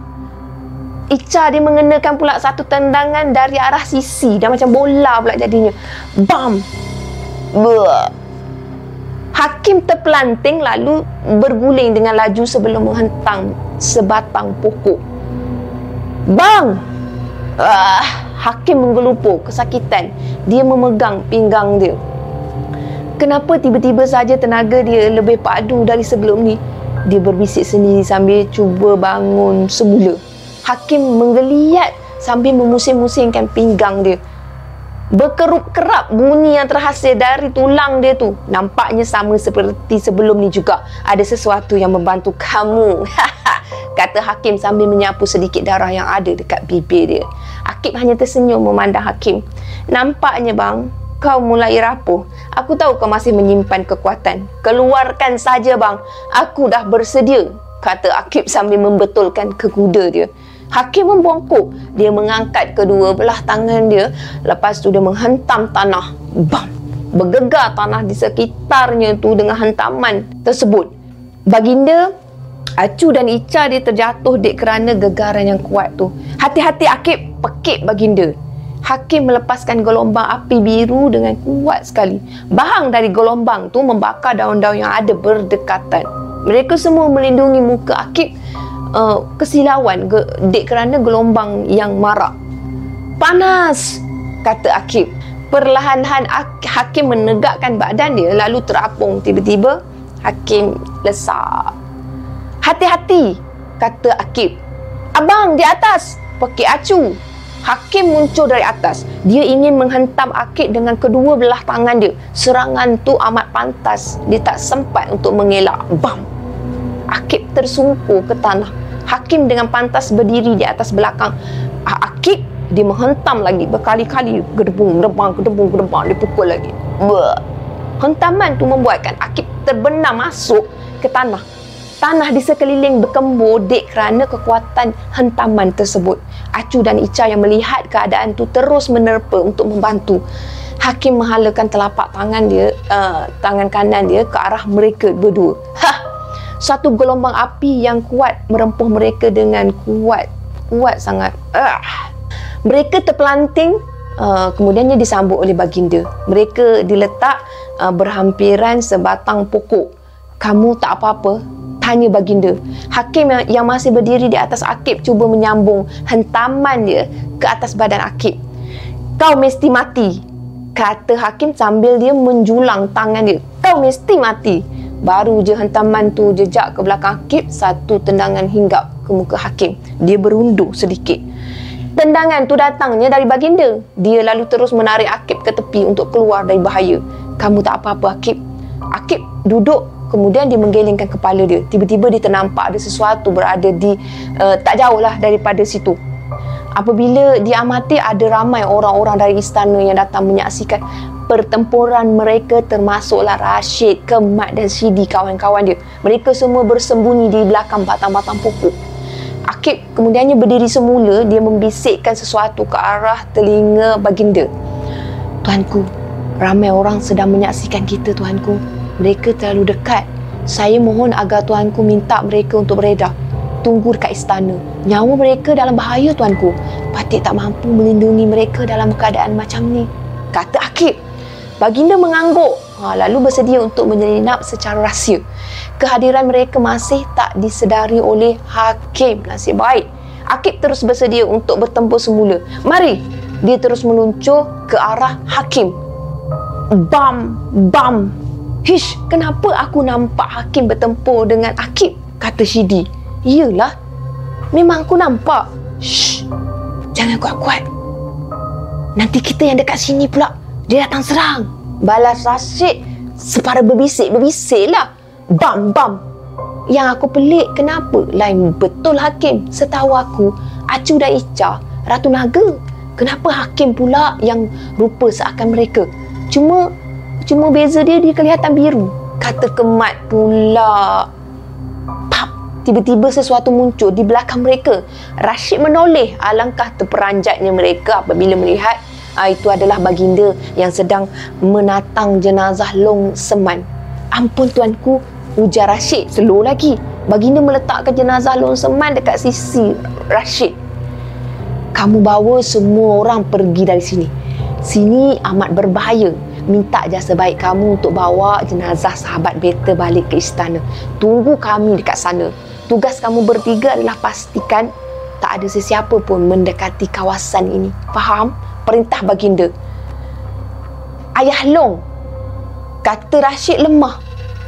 Speaker 1: Ica dia mengenakan pula satu tendangan dari arah sisi. Dah macam bola pula jadinya. Bam! Buh. Hakim terpelanting lalu berguling dengan laju sebelum menghentam sebatang pokok. Bang! Hakim menggelupur kesakitan. Dia memegang pinggang dia. Kenapa tiba-tiba saja tenaga dia lebih padu dari sebelum ni? Dia berbisik sendiri sambil cuba bangun semula. Hakim menggeliat sambil memusing-musingkan pinggang dia. Berkerup-kerap bunyi yang terhasil dari tulang dia tu. Nampaknya sama seperti sebelum ni juga. Ada sesuatu yang membantu kamu. Kata Hakim sambil menyapu sedikit darah yang ada dekat bibir dia. Akib hanya tersenyum memandang Hakim. Nampaknya bang, kau mulai rapuh. Aku tahu kau masih menyimpan kekuatan. Keluarkan saja bang. Aku dah bersedia. Kata Akib sambil membetulkan ke kuda dia. Hakim membongkok. Dia mengangkat kedua belah tangan dia. Lepas tu dia menghentam tanah. Bam! Bergegar tanah di sekitarnya tu dengan hentaman tersebut. Baginda, Acu dan Ica dia terjatuh dek kerana gegaran yang kuat tu. Hati-hati Akib, pekik baginda. Hakim melepaskan gelombang api biru dengan kuat sekali. Bahang dari gelombang tu membakar daun-daun yang ada berdekatan. Mereka semua melindungi muka Akib kesilauan dek kerana gelombang yang marak. Panas, kata Akib. Perlahan-lahan Hakim menegakkan badan dia lalu terapung. Tiba-tiba Hakim lesak. Hati-hati, kata Akib. Abang, di atas, pekik Acu. Hakim muncul dari atas. Dia ingin menghentam Akib dengan kedua belah tangan dia. Serangan tu amat pantas. Dia tak sempat untuk mengelak. Bam! Akib tersungkur ke tanah. Hakim dengan pantas berdiri di atas belakang Akib. Dia menghentam lagi berkali-kali. Gedebung, gedebang, gedebung, gedebang. Dia pukul lagi. Buh. Hentaman tu membuatkan Akib terbenam masuk ke tanah. Tanah di sekeliling berkembur dek kerana kekuatan hentaman tersebut. Acu dan Ica yang melihat keadaan tu terus menerpa untuk membantu. Hakim menghalakan telapak tangan dia, tangan kanan dia ke arah mereka berdua. Satu gelombang api yang kuat merempuh mereka dengan kuat sangat. Mereka terpelanting, kemudiannya disambut oleh baginda. Mereka diletak berhampiran sebatang pokok. Kamu tak apa-apa? Tanya baginda. Hakim yang masih berdiri di atas Akib cuba menyambung hentaman dia ke atas badan Akib. Kau mesti mati, kata Hakim sambil dia menjulang tangan dia. Kau mesti mati. Baru je hentaman tu jejak ke belakang Akib, satu tendangan hinggap ke muka Hakim. Dia berundur sedikit. Tendangan tu datangnya dari baginda. Dia lalu terus menarik Akib ke tepi untuk keluar dari bahaya. Kamu tak apa-apa Akib. Akib duduk, kemudian dia menggelengkan kepala dia. Tiba-tiba dia ternampak ada sesuatu berada di tak jauh lah daripada situ. Apabila diamati, ada ramai orang-orang dari istana yang datang menyaksikan pertempuran mereka, termasuklah Rashid, Kemat dan Sidi, kawan-kawan dia. Mereka semua bersembunyi di belakang batang-batang pokok. Akib kemudiannya berdiri semula. Dia membisikkan sesuatu ke arah telinga baginda. Tuanku, ramai orang sedang menyaksikan kita, tuanku. Mereka terlalu dekat. Saya mohon agar tuanku minta mereka untuk beredar. Tunggu dekat istana. Nyawa mereka dalam bahaya, tuanku. Patik tak mampu melindungi mereka dalam keadaan macam ni, kata Akib. Baginda mengangguk, lalu bersedia untuk menyelinap secara rahsia. Kehadiran mereka masih tak disedari oleh Hakim. Nasib baik. Akib terus bersedia untuk bertempur semula. Mari. Dia terus meluncur ke arah Hakim. Bam! Bam! Hish, kenapa aku nampak Hakim bertempur dengan Akib? Kata Shidi. Iyalah, memang aku nampak. Shh, jangan kuat-kuat. Nanti kita yang dekat sini pula dia datang serang. Balas Rashid separa berbisik lah. Bam, bam. Yang aku pelik, kenapa lain betul Hakim? Setahu aku, Acu dan Ica Ratu Naga. Kenapa Hakim pula yang rupa seakan mereka? Cuma beza dia kelihatan biru, kata Kemat pula. Pap, tiba-tiba sesuatu muncul di belakang mereka. Rashid menoleh. Alangkah terperanjatnya mereka apabila melihat itu adalah baginda yang sedang menatang jenazah Long Seman. Ampun tuanku, ujar Rashid slow lagi. Baginda meletakkan jenazah Long Seman dekat sisi Rashid. Kamu bawa semua orang pergi dari sini. Sini amat berbahaya. Minta jasa baik kamu untuk bawa jenazah sahabat beta balik ke istana. Tunggu kami dekat sana. Tugas kamu bertiga adalah pastikan tak ada sesiapa pun mendekati kawasan ini. Faham? Perintah baginda. Ayah Long, kata Rashid lemah.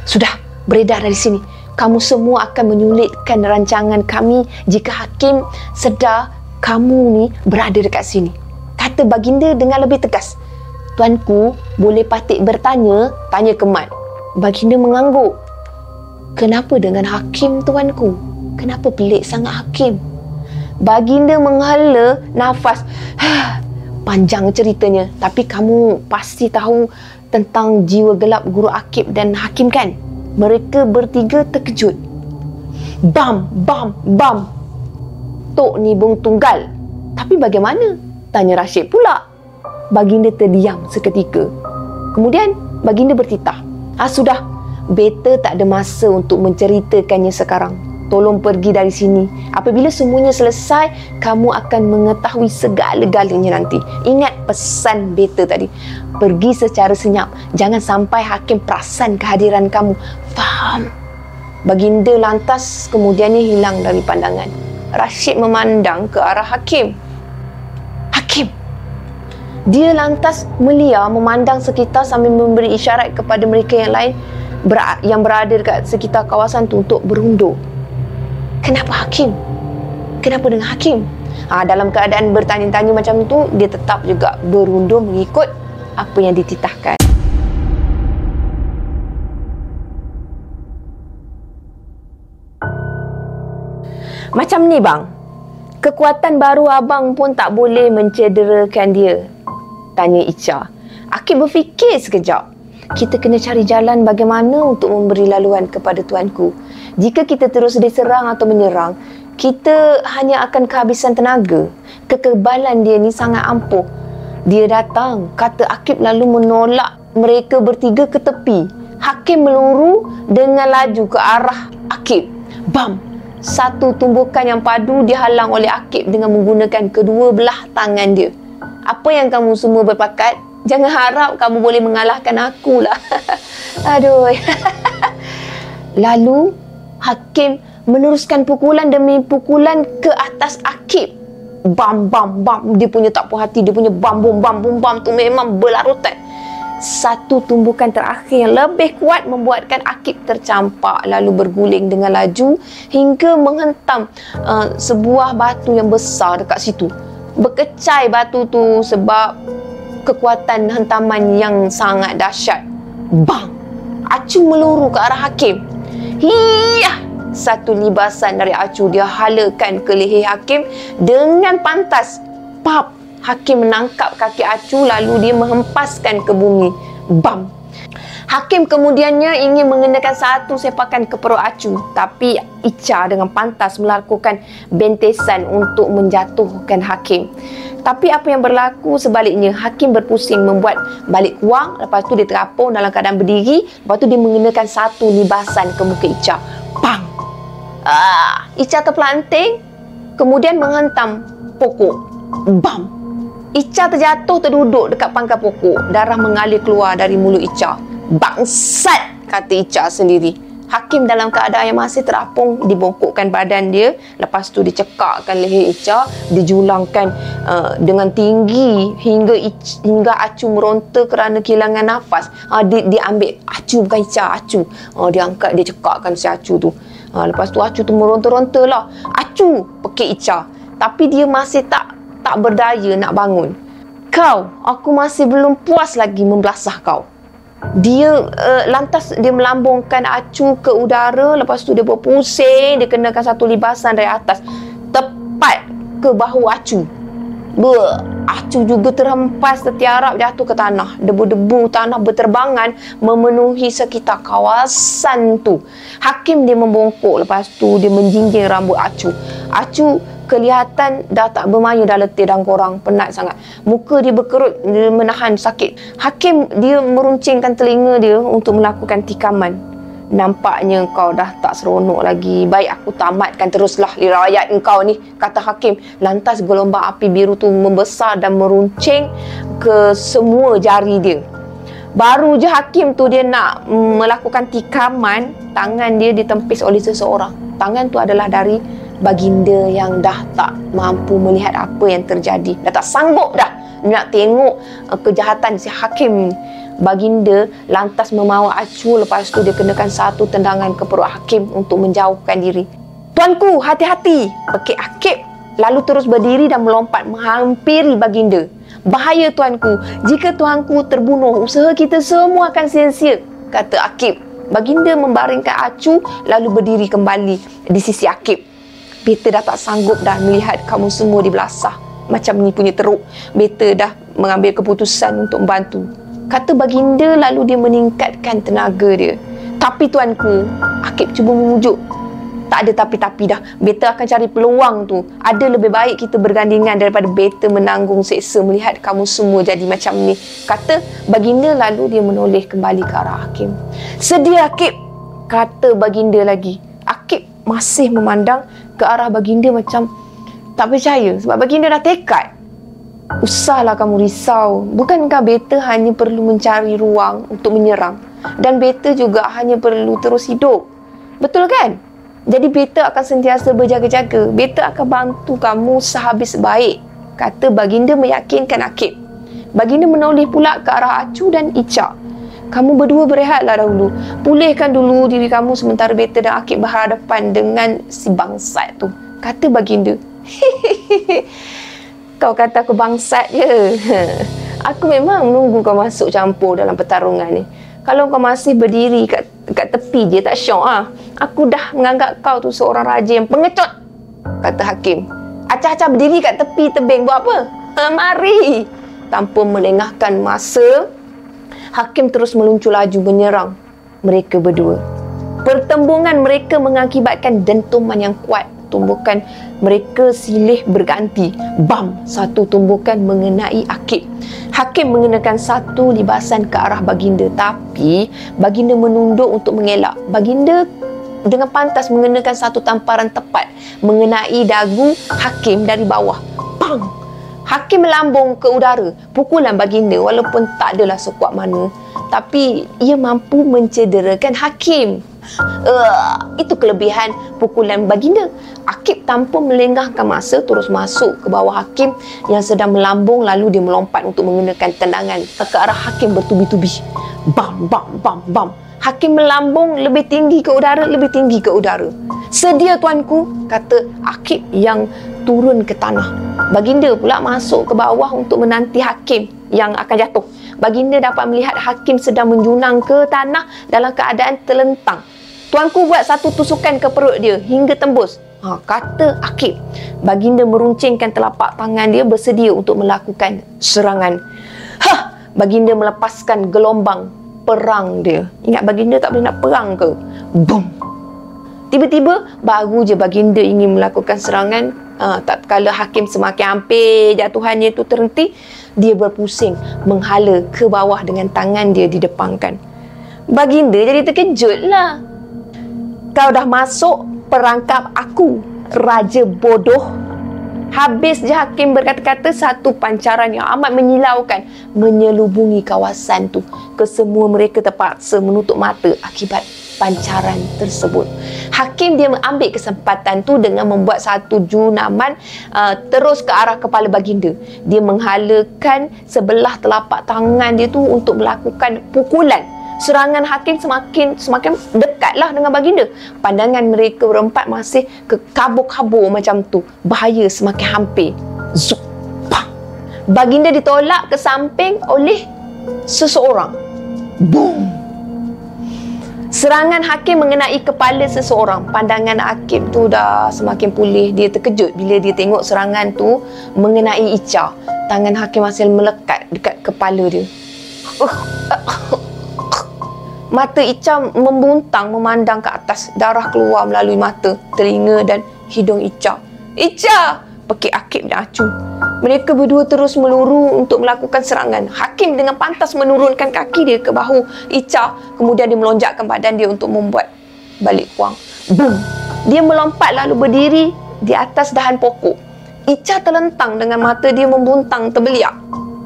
Speaker 1: Sudah, beredar dari sini. Kamu semua akan menyulitkan rancangan kami jika hakim sedar kamu ni berada dekat sini. Kata baginda dengan lebih tegas. Tuanku, boleh patik bertanya? Tanya ke Mat. Baginda mengangguk. Kenapa dengan hakim, tuanku? Kenapa pelik sangat hakim? Baginda menghela nafas. Panjang ceritanya. Tapi kamu pasti tahu tentang jiwa gelap Guru Akib dan hakim kan? Mereka bertiga terkejut. Bam, bam, bam. Tok ni bung tunggal. Tapi bagaimana? Tanya Rashid pula. Baginda terdiam seketika. Kemudian baginda bertitah. Sudah. Beta tak ada masa untuk menceritakannya sekarang. Tolong pergi dari sini. Apabila semuanya selesai, kamu akan mengetahui segala-galanya nanti. Ingat pesan beta tadi. Pergi secara senyap. Jangan sampai hakim perasan kehadiran kamu. Faham? Baginda lantas kemudiannya hilang dari pandangan. Rashid memandang ke arah hakim. Hakim. Dia lantas melia memandang sekitar sambil memberi isyarat kepada mereka yang lain yang berada dekat sekitar kawasan tu untuk berundur. Kenapa hakim? Kenapa dengan hakim? Dalam keadaan bertanya-tanya macam tu, dia tetap juga berundur mengikut apa yang dititahkan. Macam ni bang, kekuatan baru abang pun tak boleh mencederakan dia. Tanya Ica. Akib berfikir sekejap. Kita kena cari jalan bagaimana untuk memberi laluan kepada tuanku. Jika kita terus diserang atau menyerang, kita hanya akan kehabisan tenaga. Kekebalan dia ni sangat ampuh. Dia datang, kata Akib lalu menolak mereka bertiga ke tepi. Hakim meluru dengan laju ke arah Akib. Bam! Satu tumbukan yang padu dihalang oleh Akib dengan menggunakan kedua belah tangan dia. Apa yang kamu semua berpakat? Jangan harap kamu boleh mengalahkan aku lah. Aduh. Lalu, Hakim meneruskan pukulan demi pukulan ke atas Akib. Bam, bam, bam. Dia punya tak puas hati. Dia punya bam, bum, bam, bum, bam tu memang berlarutan. Satu tumbukan terakhir yang lebih kuat membuatkan Akib tercampak lalu berguling dengan laju hingga menghentam sebuah batu yang besar dekat situ. Berkecai batu tu sebab kekuatan hentaman yang sangat dahsyat. Bang! Acu meluru ke arah Hakim. Hiyah! Satu libasan dari acu dia halakan ke leher Hakim dengan pantas. Pap! Hakim menangkap kaki acu lalu dia menghempaskan ke bumi. Bam! Hakim kemudiannya ingin mengenakan satu sepakan ke perut acu. Tapi Ica dengan pantas melakukan bentesan untuk menjatuhkan Hakim. Tapi apa yang berlaku sebaliknya, Hakim berpusing membuat balik wang. Lepas tu dia terapung dalam keadaan berdiri. Lepas tu dia mengenakan satu libasan ke muka Ica. Bang! Ica terpelanting. Kemudian menghentam pokok. Bam! Ica terjatuh terduduk dekat pangkal pokok. Darah mengalir keluar dari mulut Ica. Bangsat, kata Ica sendiri. Hakim dalam keadaan yang masih terapung dibongkokkan badan dia. Lepas tu dicekakkan leher Ica, dijulangkan dengan tinggi hingga acu meronta kerana kehilangan nafas. Dia ambil acu, bukan Ica, acu. Dia angkat, dia cekakkan si acu tu. Lepas tu acu tu meronta-ronta lah. Acu, pekik Ica. Tapi dia masih tak berdaya nak bangun. Kau, aku masih belum puas lagi membelasah kau. Dia lantas dia melambungkan acu ke udara. Lepas tu dia berpusing. Dia kenakan satu libasan dari atas tepat ke bahu acu. Acu juga terhempas, tertiarap, jatuh ke tanah. Debu-debu tanah berterbangan memenuhi sekitar kawasan tu. Hakim dia membongkok. Lepas tu dia menjinjing rambut acu. Acu kelihatan dah tak bermaya, dah letih dan korang, penat sangat. Muka dia berkerut, dia menahan sakit. Hakim dia meruncingkan telinga dia untuk melakukan tikaman. nampaknya kau dah tak seronok lagi. Baik aku tamatkan teruslah riwayat engkau ni, kata hakim. Lantas gelombang api biru tu membesar dan meruncing ke semua jari dia. Baru je hakim tu dia nak melakukan tikaman, tangan dia ditempis oleh seseorang. Tangan tu adalah dari baginda yang dah tak mampu melihat apa yang terjadi. Dah tak sanggup dah nak tengok kejahatan si hakim ni. Baginda lantas membawa acu, lepas tu dia kenakan satu tendangan ke perut hakim untuk menjauhkan diri. "Tuanku, hati-hati!" pekik Akib, lalu terus berdiri dan melompat menghampiri baginda. "Bahaya tuanku, jika tuanku terbunuh, usaha kita semua akan sia-sia," kata Akib. Baginda membaringkan acu lalu berdiri kembali di sisi Akib. "Beta dah tak sanggup dah melihat kamu semua dibelasah macam ni punya teruk. Beta dah mengambil keputusan untuk membantu," kata baginda lalu dia meningkatkan tenaga dia. "Tapi tuanku," Akib cuba memujuk. "Tak ada tapi-tapi dah. Beta akan cari peluang tu. Ada lebih baik kita bergandingan daripada beta menanggung seksa melihat kamu semua jadi macam ni," kata baginda lalu dia menoleh kembali ke arah hakim. "Sedia Akib," kata baginda lagi. Akib masih memandang ke arah baginda macam tak percaya sebab baginda dah tekad. "Usahlah kamu risau. Bukankah beta hanya perlu mencari ruang untuk menyerang? Dan beta juga hanya perlu terus hidup. Betul kan? Jadi beta akan sentiasa berjaga-jaga. Beta akan bantu kamu sehabis baik," kata baginda meyakinkan Akib. Baginda menoleh pula ke arah Acu dan Icak. "Kamu berdua berehatlah dahulu. Pulihkan dulu diri kamu sementara beta dan Akib berhadapan dengan si bangsat tu," kata baginda. "Kau kata aku bangsat je. Aku memang menunggu kau masuk campur dalam pertarungan ni. Kalau kau masih berdiri kat tepi je tak syok ah. Aku dah menganggap kau tu seorang raja yang pengecut," kata hakim. "Acah-acah berdiri kat tepi tebing buat apa? Mari." Tanpa melengahkan masa, hakim terus meluncur laju menyerang mereka berdua. Pertembungan mereka mengakibatkan dentuman yang kuat. Tumbukan mereka silih berganti. Bam! Satu tumbukan mengenai Akib. Hakim mengenakan satu libasan ke arah baginda, tapi baginda menunduk untuk mengelak. Baginda dengan pantas mengenakan satu tamparan tepat mengenai dagu hakim dari bawah. Bang! Hakim melambung ke udara. Pukulan baginda walaupun tak adalah sekuat mana, tapi ia mampu mencederakan hakim. Itu kelebihan pukulan baginda. Akib tanpa melengahkan masa terus masuk ke bawah hakim yang sedang melambung, lalu dia melompat untuk mengenakan tendangan ke arah hakim bertubi-tubi. Bam, bam, bam, bam. Hakim melambung lebih tinggi ke udara, lebih tinggi ke udara. "Sedia tuanku," kata Akib yang turun ke tanah. Baginda pula masuk ke bawah untuk menanti hakim yang akan jatuh. Baginda dapat melihat hakim sedang menjunang ke tanah dalam keadaan terlentang. "Tuanku buat satu tusukan ke perut dia hingga tembus," kata Akib. Baginda meruncingkan telapak tangan dia bersedia untuk melakukan serangan. Baginda melepaskan gelombang perang dia. Ingat baginda tak boleh nak perang ke? Boom! Tiba-tiba baru je baginda ingin melakukan serangan, tak kala hakim semakin hampir jatuhannya itu terhenti, dia berpusing menghala ke bawah dengan tangan dia didepangkan. Baginda jadi terkejut lah. "Kau dah masuk perangkap aku, raja bodoh." Habis je hakim berkata-kata, satu pancaran yang amat menyilaukan menyelubungi kawasan tu. Kesemua mereka terpaksa menutup mata akibat pancaran tersebut. Hakim dia mengambil kesempatan tu dengan membuat satu junaman terus ke arah kepala baginda. Dia menghalakan sebelah telapak tangan dia tu untuk melakukan pukulan. Serangan hakim semakin dekatlah dengan baginda. Pandangan mereka berempat masih kekabur-kabur macam tu. Bahaya semakin hampir. Zup! Pah! Baginda ditolak ke samping oleh seseorang. Boom! Serangan hakim mengenai kepala seseorang. Pandangan hakim tu dah semakin pulih. Dia terkejut bila dia tengok serangan tu mengenai Ica. Tangan hakim masih melekat dekat kepala dia. Mata Ica membuntang memandang ke atas. Darah keluar melalui mata, telinga dan hidung Ica. "Ica! pekik Akib dan Acu. Mereka berdua terus meluru untuk melakukan serangan. Hakim dengan pantas menurunkan kaki dia ke bahu Ica. Kemudian dia melonjakkan badan dia untuk membuat balik kuang. Boom! Dia melompat lalu berdiri di atas dahan pokok. Ica terlentang dengan mata dia membuntang terbeliak.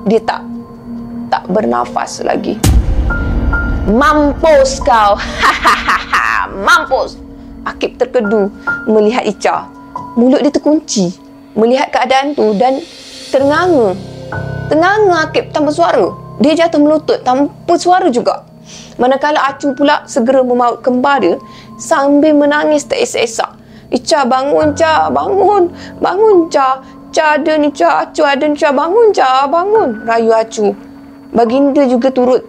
Speaker 1: Dia tak bernafas lagi. Mampus kau! Mampus! Akib terkedu melihat Ica. Mulut dia terkunci melihat keadaan tu dan ternganga. Ternganga Akib tanpa suara. Dia jatuh melutut tanpa suara juga. Manakala Acu pula segera memaut kembar dia sambil menangis teresak-esak. Ica, bangun, Ca, bangun. Bangun, Ca. Ca ada ni, Ca. Acu ada ni, Ca. Bangun, Ca. Bangun. Rayu Acu. Baginda juga turut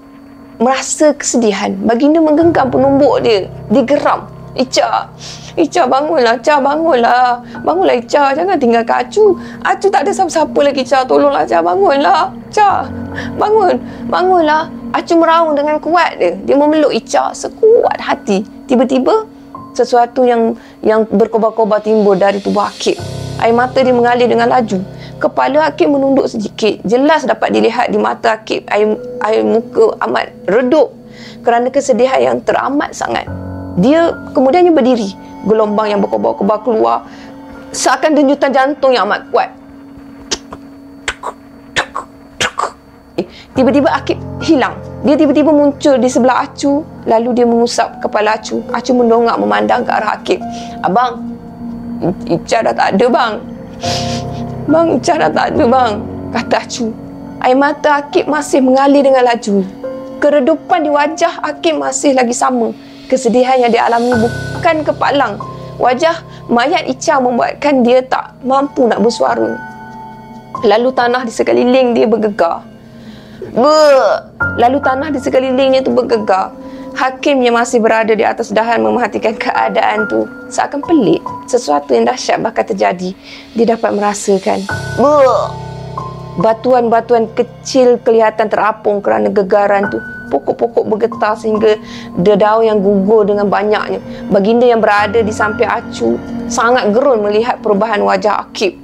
Speaker 1: merasa kesedihan. Baginda menggenggam penumbuk dia. Dia geram. Ica, bangunlah, Ca, bangunlah. Bangunlah, Ica. Jangan tinggalkan Acu. Acu tak ada siapa-siapa lagi, Ca. Tolonglah, Ca. Bangunlah. Ca, bangun. Bangunlah. Acu meraung dengan kuat dia. Dia memeluk Ica sekuat hati. Tiba-tiba, sesuatu yang berkobar-kobar timbul dari tubuh Akib. Air mata dia mengalir dengan laju. Kepala Akib menunduk sedikit. Jelas dapat dilihat di mata Akib air muka amat redup kerana kesedihan yang teramat sangat. Dia kemudiannya berdiri. Gelombang yang berkobar-kobar keluar seakan denyutan jantung yang amat kuat. Tiba-tiba Akib hilang. Dia tiba-tiba muncul di sebelah Acu. Lalu dia mengusap kepala Acu. Acu mendongak memandang ke arah Akib. Abang, Ica dah tak ada, bang. Bang, Ica dah tak ada, bang, kata Acu. Air mata Akib masih mengalir dengan laju. Keredupan di wajah Akib masih lagi sama. Kesedihan yang dialami bukan kepalang. Wajah mayat Ica membuatkan dia tak mampu nak bersuara. Lalu tanah di sekeliling dia bergegar. Lalu tanah di sekelilingnya tu bergegar. Hakim yang masih berada di atas dahan memerhatikan keadaan tu. Seakan pelik. Sesuatu yang dahsyat bakal terjadi. Dia dapat merasakan. Batuan-batuan kecil kelihatan terapung kerana gegaran tu. Pokok-pokok bergetar sehingga dedaunan yang gugur dengan banyaknya. Baginda yang berada di samping Acu sangat gerun melihat perubahan wajah Akib.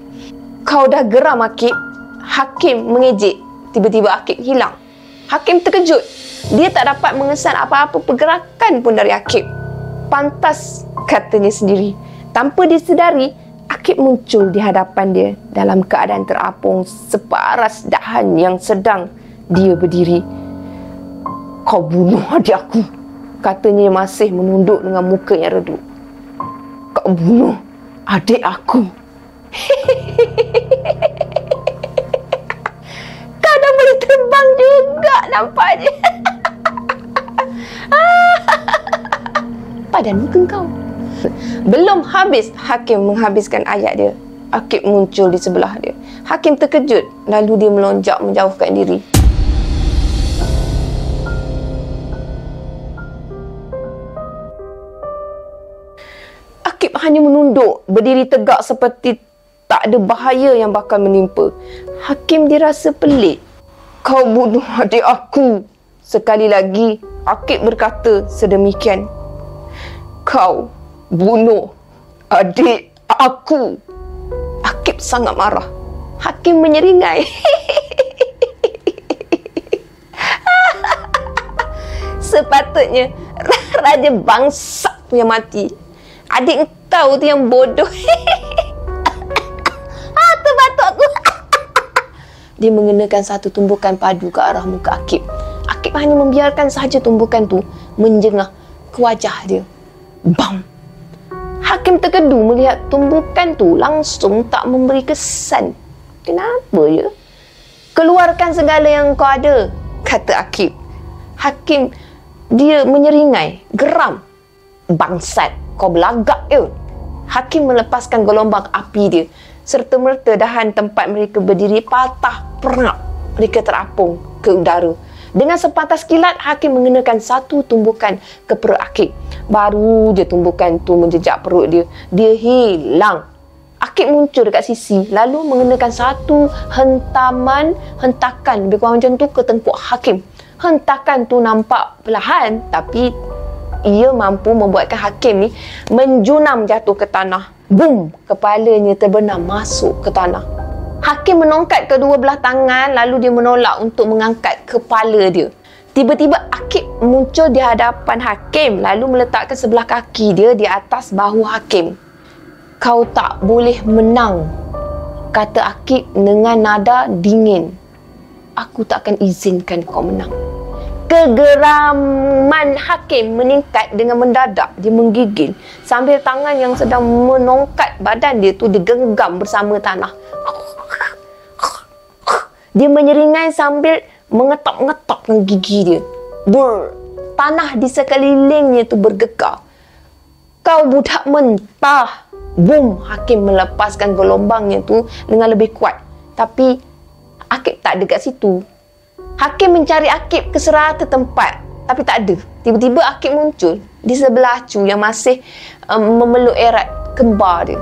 Speaker 1: Kau dah geram, Akib? Hakim mengejek. Tiba-tiba Akib hilang. Hakim terkejut. Dia tak dapat mengesan apa-apa pergerakan pun dari Akib. Pantas, katanya sendiri. Tanpa disedari, Akib muncul di hadapan dia dalam keadaan terapung separas dahan yang sedang dia berdiri. Kau bunuh adik aku, katanya masih menunduk dengan muka yang redup. Kau bunuh adik aku. Kau dah boleh terbang juga nampaknya. Padan muka kau. Belum habis Hakim menghabiskan ayat dia, Akib muncul di sebelah dia. Hakim terkejut, lalu dia melonjak menjauhkan diri. Akib hanya menunduk, berdiri tegak seperti tak ada bahaya yang bakal menimpa. Hakim dirasa pelik. Kau bunuh adik aku. Sekali lagi, Akib berkata sedemikian. Kau bunuh adik aku. Akib sangat marah. Hakim menyeringai. Sepatutnya raja bangsa tu yang mati. Adik kau tu yang bodoh. Terbatuk aku. Dia mengenakan satu tumbukan padu ke arah muka Akib. Akib hanya membiarkan sahaja tumbukan tu menjengah ke wajah dia. Bam! Hakim terkedu melihat tumbukan tu langsung tak memberi kesan. Kenapa ya? Keluarkan segala yang kau ada, kata Akib. Hakim, dia menyeringai, geram. Bangsat, kau belagak ya? Hakim melepaskan gelombang api dia. Serta-merta dahan tempat mereka berdiri patah perap. Mereka terapung ke udara. Dengan sepatah kilat, Hakim mengenakan satu tumbukan ke perut Akib. Baru je tumbukan tu menjejak perut dia, dia hilang. Akib muncul dekat sisi, lalu mengenakan satu hentakan lebih kurang macam tu ke tengkuk Hakim. Hentakan tu nampak perlahan, tapi sebab ia mampu membuatkan hakim ni menjunam jatuh ke tanah. Boom! Kepalanya terbenam masuk ke tanah. Hakim menongkat kedua belah tangan lalu dia menolak untuk mengangkat kepala dia. Tiba-tiba Akib muncul di hadapan hakim lalu meletakkan sebelah kaki dia di atas bahu hakim. Kau tak boleh menang, kata Akib dengan nada dingin. Aku tak akan izinkan kau menang. Kegeraman hakim meningkat dengan mendadak. Dia menggigil sambil tangan yang sedang menongkat badan dia tu digenggam bersama tanah. Dia menyeringai sambil mengetap-ngetapkan gigi dia. Tanah di sekelilingnya tu bergegar. Kau budak mentah. Boom! Hakim melepaskan gelombangnya tu dengan lebih kuat. Tapi Akib tak ada kat situ. Hakim mencari Akib ke serata tempat, tapi tak ada. Tiba-tiba Akib muncul di sebelah Acu yang masih memeluk erat kembar dia.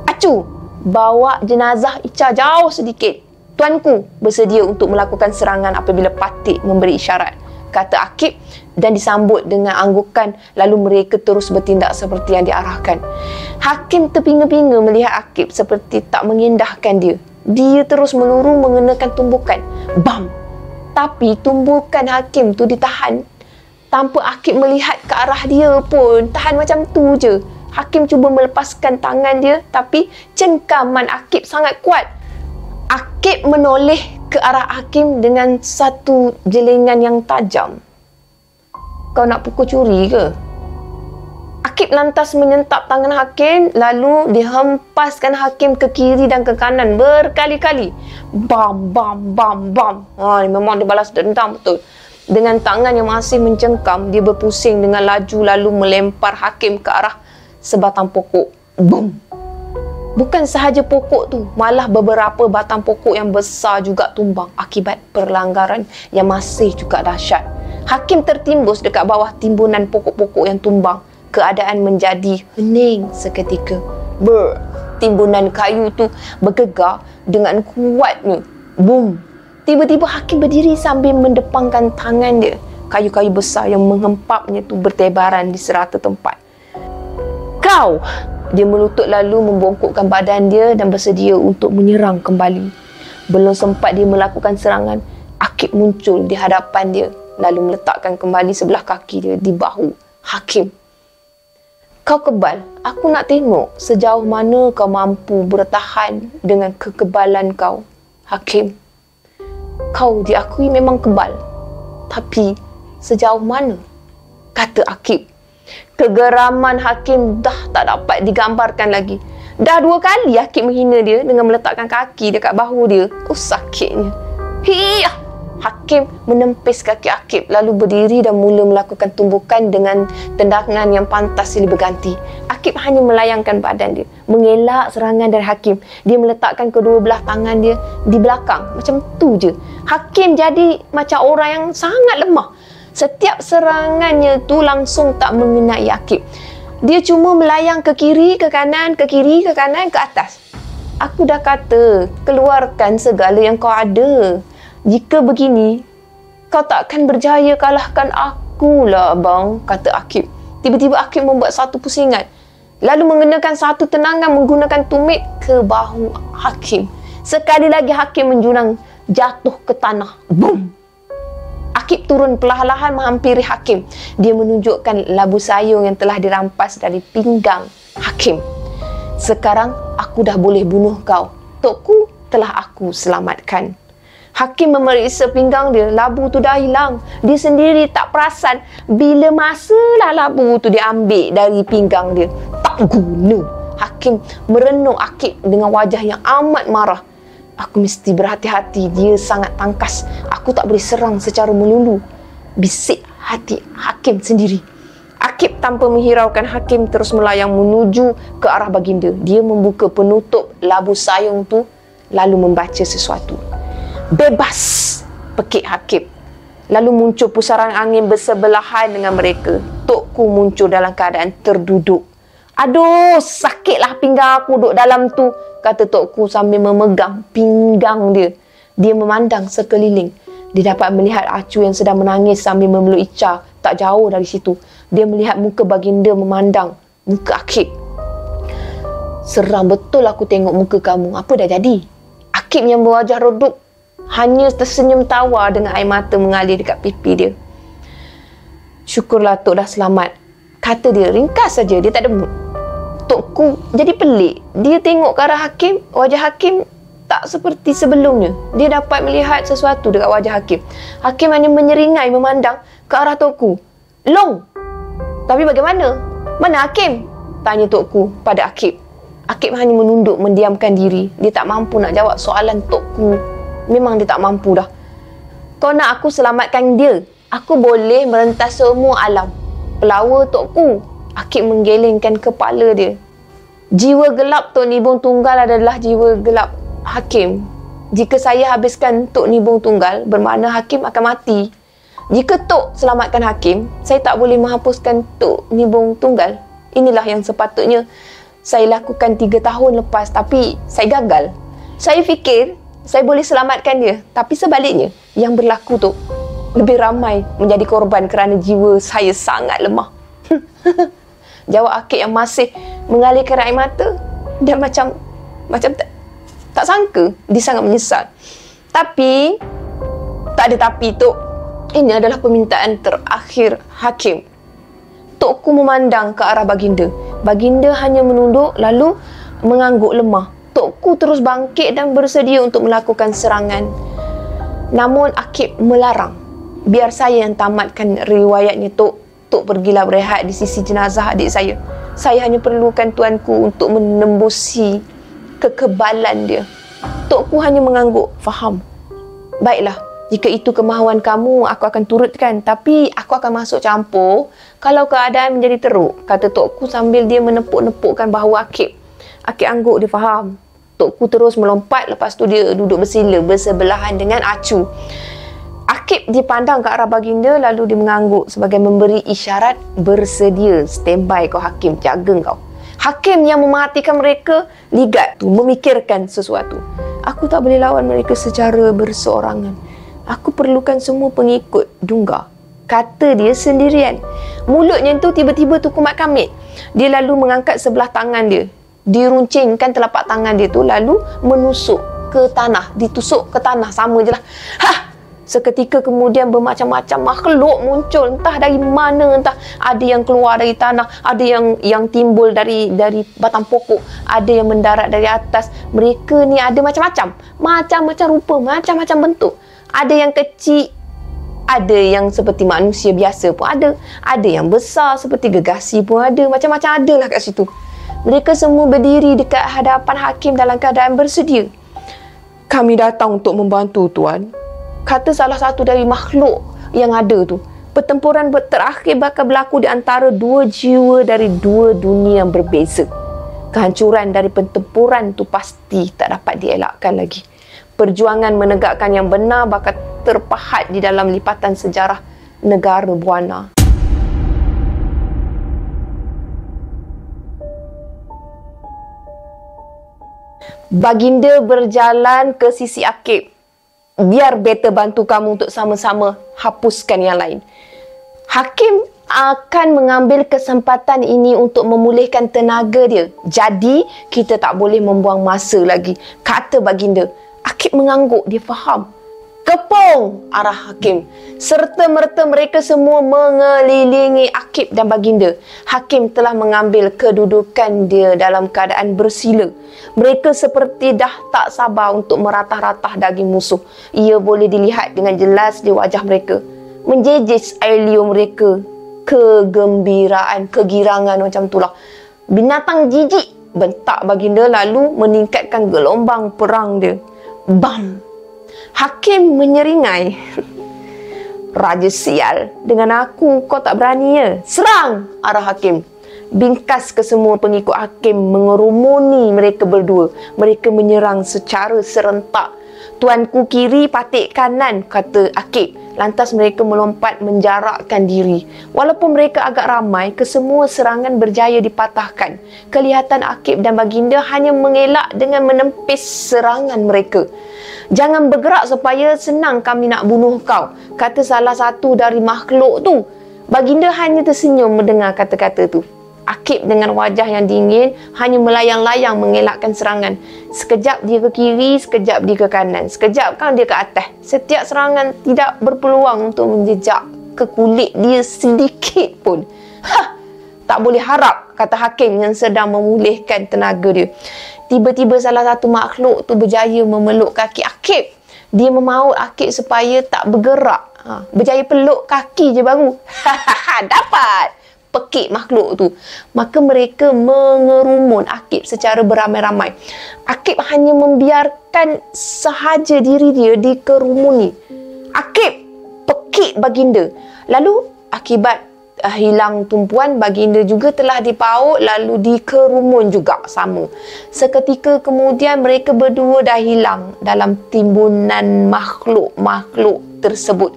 Speaker 1: Acu, bawa jenazah Ica jauh sedikit. Tuanku bersedia untuk melakukan serangan apabila Patik memberi isyarat, kata Akib dan disambut dengan anggukan lalu mereka terus bertindak seperti yang diarahkan. Hakim terpinga-pinga melihat Akib seperti tak mengindahkan dia. Dia terus meluru mengenakan tumbukan. Bam! Tapi tumbukan Hakim tu ditahan tanpa Akib melihat ke arah dia pun. Tahan macam tu je. Hakim cuba melepaskan tangan dia tapi cengkaman Akib sangat kuat. Akib menoleh ke arah Hakim dengan satu jelingan yang tajam. Kau nak pukul curi ke? Akib lantas menyentap tangan Hakim lalu dihempaskan Hakim ke kiri dan ke kanan berkali-kali. Bam, bam, bam, bam. Memang dia balas dendam betul. Dengan tangan yang masih mencengkam, dia berpusing dengan laju lalu melempar Hakim ke arah sebatang pokok. Boom! Bukan sahaja pokok tu, malah beberapa batang pokok yang besar juga tumbang akibat perlanggaran yang masih juga dahsyat. Hakim tertimbus dekat bawah timbunan pokok-pokok yang tumbang. Keadaan menjadi hening seketika. Timbunan kayu tu bergegar dengan kuatnya. Boom! Tiba-tiba Hakim berdiri sambil mendepangkan tangan dia. Kayu-kayu besar yang menghempapnya tu bertebaran di serata tempat. Kau! Dia melutut lalu membongkokkan badan dia dan bersedia untuk menyerang kembali. Belum sempat dia melakukan serangan, Akib muncul di hadapan dia lalu meletakkan kembali sebelah kaki dia di bahu Hakim. Kau kebal. Aku nak tengok sejauh mana kau mampu bertahan dengan kekebalan kau, Hakim. Kau diakui memang kebal. Tapi sejauh mana? Kata Akib. Kegeraman Hakim dah tak dapat digambarkan lagi. Dah 2 kali Akib menghina dia dengan meletakkan kaki dekat bahu dia. Sakitnya. Hiyah! Hakim menempis kaki Akib lalu berdiri dan mula melakukan tumbukan dengan tendangan yang pantas silih berganti. Akib hanya melayangkan badan dia, mengelak serangan dari Hakim. Dia meletakkan kedua belah tangan dia di belakang. Macam tu je. Hakim jadi macam orang yang sangat lemah. Setiap serangannya tu langsung tak mengenai Akib. Dia cuma melayang ke kiri, ke kanan, ke kiri, ke kanan, ke atas. Aku dah kata, keluarkan segala yang kau ada. Jika begini, kau takkan berjaya kalahkan akulah, abang, kata Akib. Tiba-tiba Akib membuat satu pusingan, lalu mengenakan satu tendangan menggunakan tumit ke bahu Hakim. Sekali lagi Hakim menjunang jatuh ke tanah. Boom! Akib turun perlahan-lahan menghampiri Hakim. Dia menunjukkan labu sayung yang telah dirampas dari pinggang Hakim. Sekarang aku dah boleh bunuh kau. Tokku telah aku selamatkan. Hakim memeriksa pinggang dia. Labu tu dah hilang. Dia sendiri tak perasan bila masalah labu tu diambil dari pinggang dia. Tak guna. Hakim merenung Akib dengan wajah yang amat marah. Aku mesti berhati-hati. Dia sangat tangkas. Aku tak boleh serang secara melulu. Bisik hati Hakim sendiri. Akib tanpa menghiraukan Hakim terus melayang menuju ke arah baginda. Dia membuka penutup labu sayung tu lalu membaca sesuatu. Bebas, pekik Hakim. Lalu muncul pusaran angin bersebelahan dengan mereka. Tokku muncul dalam keadaan terduduk. Aduh, sakitlah pinggang aku duduk dalam tu, kata Tokku sambil memegang pinggang dia. Dia memandang sekeliling. Dia dapat melihat Acu yang sedang menangis sambil memeluk Ica tak jauh dari situ. dia melihat muka baginda memandang muka Akib. Seram betul aku tengok muka kamu. Apa dah jadi? Akib yang berwajah redup hanya tersenyum tawa dengan air mata mengalir dekat pipi dia. Syukurlah Tok dah selamat, kata dia. Ringkas saja, dia tak ada mood. Tokku jadi pelik. Dia tengok ke arah Hakim, wajah Hakim tak seperti sebelumnya. Dia dapat melihat sesuatu dekat wajah Hakim. Hakim hanya menyeringai memandang ke arah Tokku. Long! Tapi bagaimana? Mana Hakim? Tanya Tokku pada Akib. Akib hanya menunduk, mendiamkan diri. Dia tak mampu nak jawab soalan Tokku. Memang dia tak mampu dah. Kau nak aku selamatkan dia? Aku boleh merentas semua alam. Pelawa Tokku. Akib menggelengkan kepala dia. Jiwa gelap Tok Nibong Tunggal adalah jiwa gelap Hakim. Jika saya habiskan Tok Nibong Tunggal, bermakna Hakim akan mati. Jika Tok selamatkan Hakim, saya tak boleh menghapuskan Tok Nibong Tunggal. Inilah yang sepatutnya saya lakukan 3 tahun lepas, tapi saya gagal. Saya fikir saya boleh selamatkan dia, tapi sebaliknya yang berlaku tu lebih ramai menjadi korban kerana jiwa saya sangat lemah. Jawab Akib yang masih mengalirkan air mata dan macam tak sangka dia sangat menyesal. Tapi tak ada tapi Tok. Ini adalah permintaan terakhir Hakim. Tokku memandang ke arah baginda. Baginda hanya menunduk lalu mengangguk lemah. Tokku terus bangkit dan bersedia untuk melakukan serangan. Namun Akib melarang. Biar saya yang tamatkan riwayatnya Tok. Tok pergilah berehat di sisi jenazah adik saya. Saya hanya perlukan tuanku untuk menembusi kekebalan dia. Tokku hanya mengangguk. Faham. Baiklah. Jika itu kemahuan kamu, aku akan turutkan. Tapi aku akan masuk campur kalau keadaan menjadi teruk, kata Tokku sambil dia menepuk-nepukkan bahu Akib. Akib angguk, dia faham. Tokku terus melompat, lepas tu dia duduk bersila bersebelahan dengan Acu. Akib dipandang ke arah baginda lalu dia mengangguk sebagai memberi isyarat bersedia. Standby kau Hakim, jaga kau. Hakim yang memerhatikan mereka ligat tu memikirkan sesuatu. Aku tak boleh lawan mereka secara berseorangan. Aku perlukan semua pengikut Dungga, kata dia sendirian. Mulutnya tu tiba-tiba tu kumat kamit. Dia lalu mengangkat sebelah tangan dia. Diruncingkan telapak tangan dia tu lalu menusuk ke tanah. Ditusuk ke tanah, sama je lah. Seketika kemudian bermacam-macam makhluk muncul, entah dari mana, entah ada yang keluar dari tanah, ada yang timbul dari batang pokok, ada yang mendarat dari atas. Mereka ni ada macam-macam rupa, macam-macam bentuk. Ada yang kecil, ada yang seperti manusia biasa pun ada yang besar seperti gegasi pun ada, macam-macam ada lah kat situ. Mereka semua berdiri dekat hadapan Hakim dalam keadaan bersedia. Kami datang untuk membantu tuan, kata salah satu dari makhluk yang ada tu. Pertempuran terakhir bakal berlaku di antara dua jiwa dari dua dunia yang berbeza. Kehancuran dari pertempuran tu pasti tak dapat dielakkan lagi. Perjuangan menegakkan yang benar bakal terpahat di dalam lipatan sejarah negara Buana. Baginda berjalan ke sisi Akib. Biar beta bantu kamu untuk sama-sama hapuskan yang lain. Hakim akan mengambil kesempatan ini untuk memulihkan tenaga dia. Jadi, kita tak boleh membuang masa lagi, kata baginda. Akib mengangguk, dia faham. Kepung arah Hakim. Serta-merta mereka semua mengelilingi Akib dan baginda. Hakim telah mengambil kedudukan dia dalam keadaan bersila. Mereka seperti dah tak sabar untuk meratah-ratah daging musuh. Ia boleh dilihat dengan jelas di wajah mereka. Menjejis air liur mereka. Kegembiraan, kegirangan macam itulah. Binatang jijik, bentak baginda lalu meningkatkan gelombang perang dia. Bam! Hakim menyeringai. Raja sial, dengan aku kau tak berani ya? Serang! Arah Hakim. Bingkas ke semua pengikut Hakim mengerumuni mereka berdua. Mereka menyerang secara serentak. Tuanku kiri, patik kanan, kata Akib. Lantas mereka melompat menjarakkan diri. Walaupun mereka agak ramai, kesemua serangan berjaya dipatahkan. Kelihatan Akib dan baginda hanya mengelak dengan menempis serangan mereka. Jangan bergerak supaya senang kami nak bunuh kau, kata salah satu dari makhluk tu. Baginda hanya tersenyum mendengar kata-kata tu. Akib dengan wajah yang dingin hanya melayang-layang mengelakkan serangan. Sekejap dia ke kiri, sekejap dia ke kanan, sekejap kan dia ke atas. Setiap serangan tidak berpeluang untuk menjejak ke kulit dia sedikit pun. Tak boleh harap, kata Hakim yang sedang memulihkan tenaga dia. Tiba-tiba salah satu makhluk tu berjaya memeluk kaki Akib. Dia memaut Akib supaya tak bergerak. Berjaya peluk kaki je baru. Dapat! Pekik makhluk tu. Maka mereka mengerumun Akib secara beramai-ramai. Akib hanya membiarkan sahaja diri dia dikerumuni. Akib pekik baginda. Lalu akibat hilang tumpuan, baginda juga telah dipaut lalu dikerumun juga sama. Seketika kemudian mereka berdua dah hilang dalam timbunan makhluk-makhluk tersebut.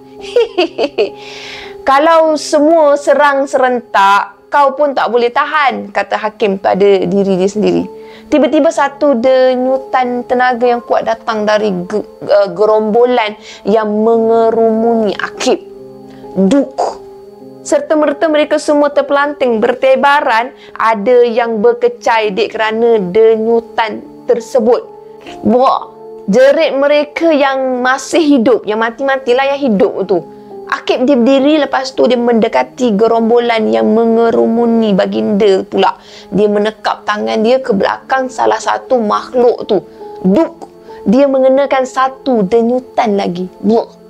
Speaker 1: Kalau semua serang serentak, kau pun tak boleh tahan, kata Hakim pada diri dia sendiri. Tiba-tiba satu denyutan tenaga yang kuat datang dari gerombolan yang mengerumuni Akib. Duk! Serta-merta mereka semua terpelanting bertebaran, ada yang berkecai kerana denyutan tersebut. Wah! Jerit mereka yang masih hidup, yang mati-matilah yang hidup tu. Akib dia berdiri, lepas tu dia mendekati gerombolan yang mengerumuni baginda pula. Dia menekap tangan dia ke belakang salah satu makhluk tu. Duk! Dia mengenakan satu denyutan lagi.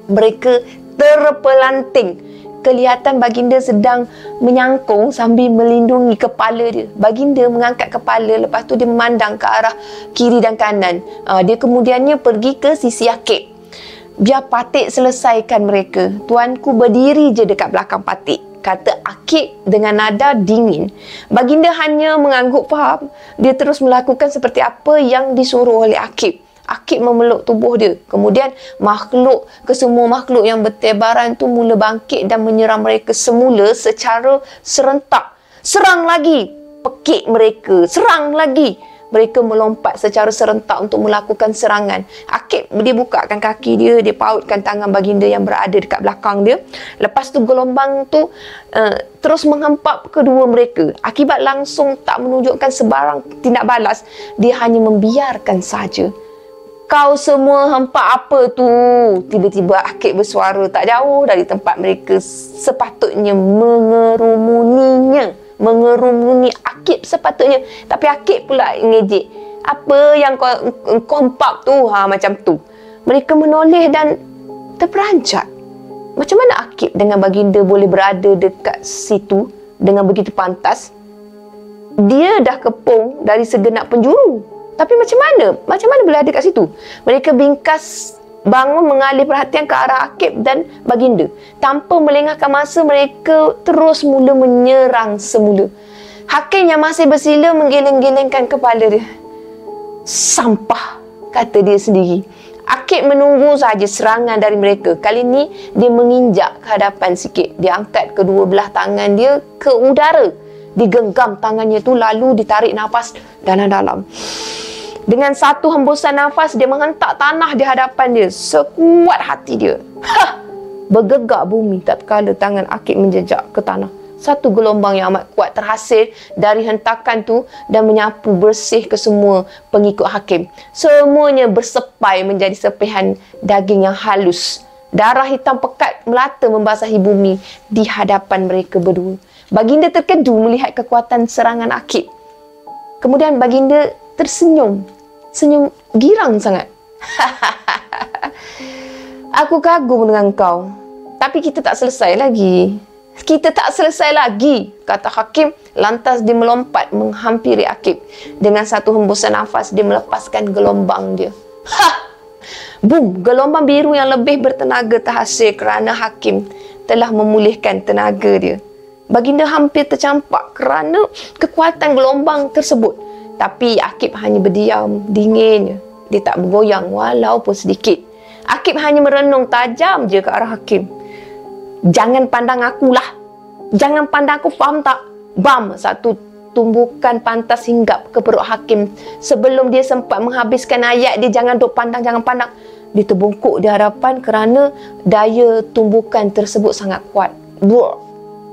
Speaker 1: Mereka terpelanting. Kelihatan baginda sedang menyangkung sambil melindungi kepala dia. Baginda mengangkat kepala, lepas tu dia memandang ke arah kiri dan kanan. Dia kemudiannya pergi ke sisi Akib. Biar Patik selesaikan mereka. Tuanku berdiri je dekat belakang Patik, kata Akib dengan nada dingin. Baginda hanya mengangguk faham. Dia terus melakukan seperti apa yang disuruh oleh Akib. Akib memeluk tubuh dia. Kemudian kesemua makhluk yang bertebaran tu mula bangkit dan menyerang mereka semula secara serentak. Serang lagi! Pekik mereka. Serang lagi! Mereka melompat secara serentak untuk melakukan serangan. Akib dia bukakan kaki dia, dia pautkan tangan baginda yang berada dekat belakang dia. Lepas tu gelombang tu terus menghempap kedua mereka. Akibat langsung tak menunjukkan sebarang tindak balas, dia hanya membiarkan saja. Kau semua hempak apa tu? Tiba-tiba Akib bersuara tak jauh dari tempat mereka sepatutnya mengerumuni Akib sepatutnya. Tapi Akib pula ngejek. Apa yang kau hempap tu? Macam tu. Mereka menoleh dan terperanjat. Macam mana Akib dengan baginda boleh berada dekat situ dengan begitu pantas? Dia dah kepung dari segenap penjuru. Tapi macam mana boleh ada kat situ? Mereka bingkas bangun mengalih perhatian ke arah Akib dan baginda. Tanpa melengahkan masa, mereka terus mula menyerang semula. Hakim yang masih bersila menggeleng-gelengkan kepala dia. Sampah, kata dia sendiri. Akib menunggu saja serangan dari mereka. Kali ni dia menginjak ke hadapan sikit. Dia angkat kedua belah tangan dia ke udara. Digenggam tangannya tu lalu ditarik nafas dalam-dalam. Dengan satu hembusan nafas, dia menghentak tanah di hadapan dia sekuat hati dia. Bergegar bumi tak kala tangan Akib menjejak ke tanah. Satu gelombang yang amat kuat terhasil dari hentakan tu dan menyapu bersih ke semua pengikut Hakim. Semuanya bersepai menjadi sepihan daging yang halus. Darah hitam pekat melata membasahi bumi di hadapan mereka berdua. Baginda terkedu melihat kekuatan serangan Akib. Kemudian baginda tersenyum. Senyum girang sangat. Aku kagum dengan kau. Tapi kita tak selesai lagi. Kata Hakim. Lantas dia melompat menghampiri Akib. Dengan satu hembusan nafas, dia melepaskan gelombang dia. Boom! Gelombang biru yang lebih bertenaga terhasil kerana Hakim telah memulihkan tenaga dia. Baginda hampir tercampak kerana kekuatan gelombang tersebut. Tapi Akib hanya berdiam, dingin. Dia tak bergoyang walaupun sedikit. Akib hanya merenung tajam je ke arah Hakim. Jangan pandang akulah. Jangan pandang aku, faham tak? Bam! Satu tumbukan pantas hinggap ke perut Hakim. Sebelum dia sempat menghabiskan ayat dia, jangan pandang. Dia terbungkuk di hadapan kerana daya tumbukan tersebut sangat kuat.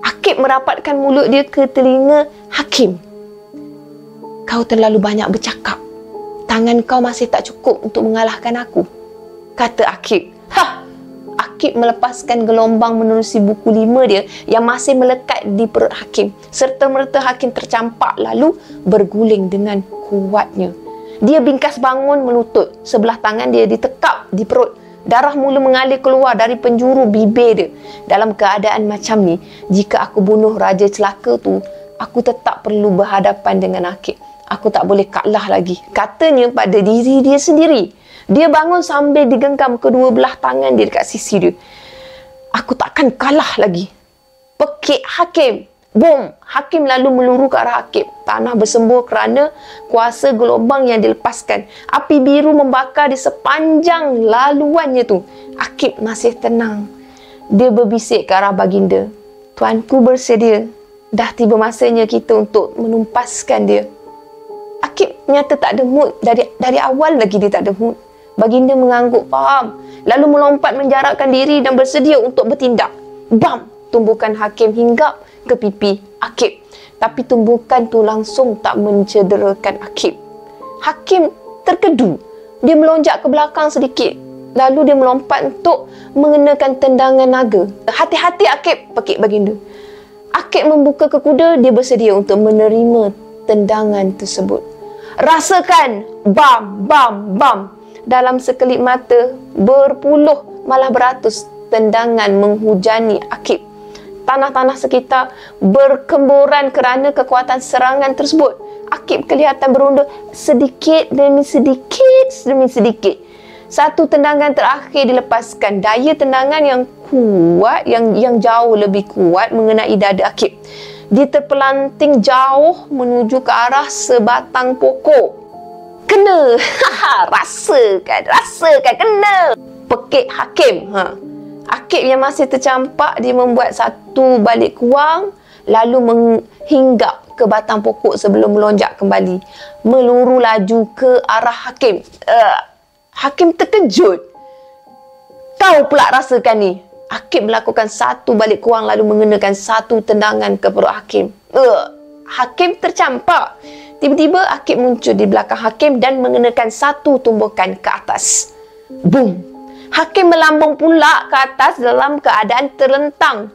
Speaker 1: Akib merapatkan mulut dia ke telinga Hakim. Kau terlalu banyak bercakap. Tangan kau masih tak cukup untuk mengalahkan aku, kata Akib. Akib melepaskan gelombang menerusi buku 5 dia yang masih melekat di perut Hakim. Serta-merta Hakim tercampak lalu berguling dengan kuatnya. Dia bingkas bangun melutut. Sebelah tangan dia ditekap di perut. Darah mula mengalir keluar dari penjuru bibir dia. Dalam keadaan macam ni, jika aku bunuh raja celaka tu, aku tetap perlu berhadapan dengan Akib. Aku tak boleh kalah lagi, katanya pada diri dia sendiri. Dia bangun sambil digenggam kedua belah tangan dia dekat sisi dia. Aku takkan kalah lagi. Pekik Hakim. Bom. Hakim lalu meluru ke arah Akib. Tanah bersembur kerana kuasa gelombang yang dilepaskan. Api biru membakar di sepanjang laluannya tu. Akib masih tenang. Dia berbisik ke arah baginda. Tuanku bersedia. Dah tiba masanya kita untuk menumpaskan dia. Akib nyata tak ada mood. Dari awal lagi dia tak ada mood. Baginda mengangguk, faham. Lalu melompat menjarakkan diri dan bersedia untuk bertindak. Bam! Tumbukan Hakim hinggap ke pipi Akib. Tapi tumbukan tu langsung tak mencederakan Akib. Hakim terkedu. Dia melonjak ke belakang sedikit. Lalu dia melompat untuk mengenakan tendangan naga. Hati-hati Akib, pekik baginda. Akib membuka ke kuda, dia bersedia untuk menerima tendangan tersebut. Rasakan! Bam! Bam! Bam! Dalam sekelip mata, berpuluh malah beratus tendangan menghujani Akib. Tanah-tanah sekitar berkemburan kerana kekuatan serangan tersebut. Akib kelihatan berundur sedikit demi sedikit demi sedikit. Satu tendangan terakhir dilepaskan. Daya tendangan yang kuat, yang jauh lebih kuat mengenai dada Akib. Dia terpelanting jauh menuju ke arah sebatang pokok. Kena. Rasakan kena. Pekik Hakim. Akib yang masih tercampak, dia membuat satu balik kuang lalu menghinggap ke batang pokok sebelum melonjak kembali, meluru laju ke arah Hakim. Hakim terkejut. Kau pula rasakan ni. Akib melakukan satu balik kuang lalu mengenakan satu tendangan ke perut Hakim. Hakim tercampak. Tiba-tiba Akib muncul di belakang Hakim dan mengenakan satu tumbukan ke atas. Boom! Hakim melambung pula ke atas dalam keadaan terlentang.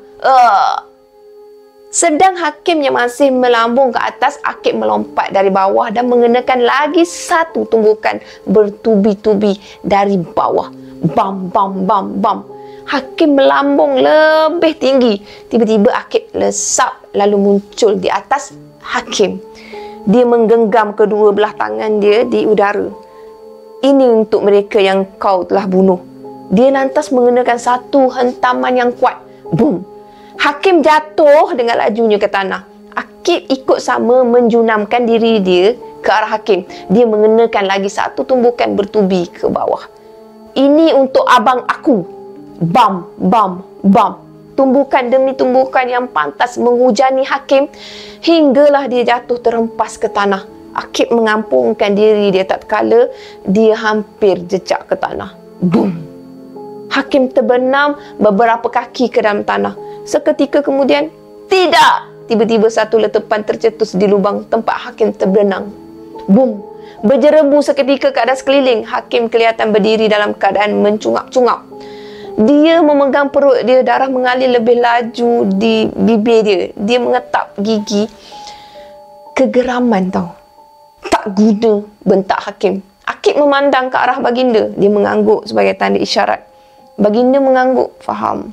Speaker 1: Sedang Hakim yang masih melambung ke atas, Akib melompat dari bawah dan mengenakan lagi satu tumbukan bertubi-tubi dari bawah. Bam, bam, bam, bam. Hakim melambung lebih tinggi. Tiba-tiba Akib lesap lalu muncul di atas Hakim. Dia menggenggam kedua belah tangan dia di udara. Ini untuk mereka yang kau telah bunuh. Dia lantas mengenakan satu hentaman yang kuat. Boom! Hakim jatuh dengan lajunya ke tanah. Akib ikut sama menjunamkan diri dia ke arah Hakim. Dia mengenakan lagi satu tumbukan bertubi ke bawah. Ini untuk abang aku. Bam, bam, bam. Tumbukan demi tumbukan yang pantas menghujani Hakim hinggalah dia jatuh terhempas ke tanah. Akib mengampungkan diri dia tatkala dia hampir jejak ke tanah. Boom! Hakim terbenam beberapa kaki ke dalam tanah. Seketika kemudian, tidak! Tiba-tiba satu letupan tercetus di lubang tempat Hakim terbenam. Boom! Berjerebu seketika ke arah sekeliling. Hakim kelihatan berdiri dalam keadaan mencungap-cungap. Dia memegang perut dia, darah mengalir lebih laju di bibir dia. Dia mengetap gigi. Kegeraman tau. Tak guna, bentak Hakim. Akib memandang ke arah baginda. Dia mengangguk sebagai tanda isyarat. Baginda mengangguk, faham.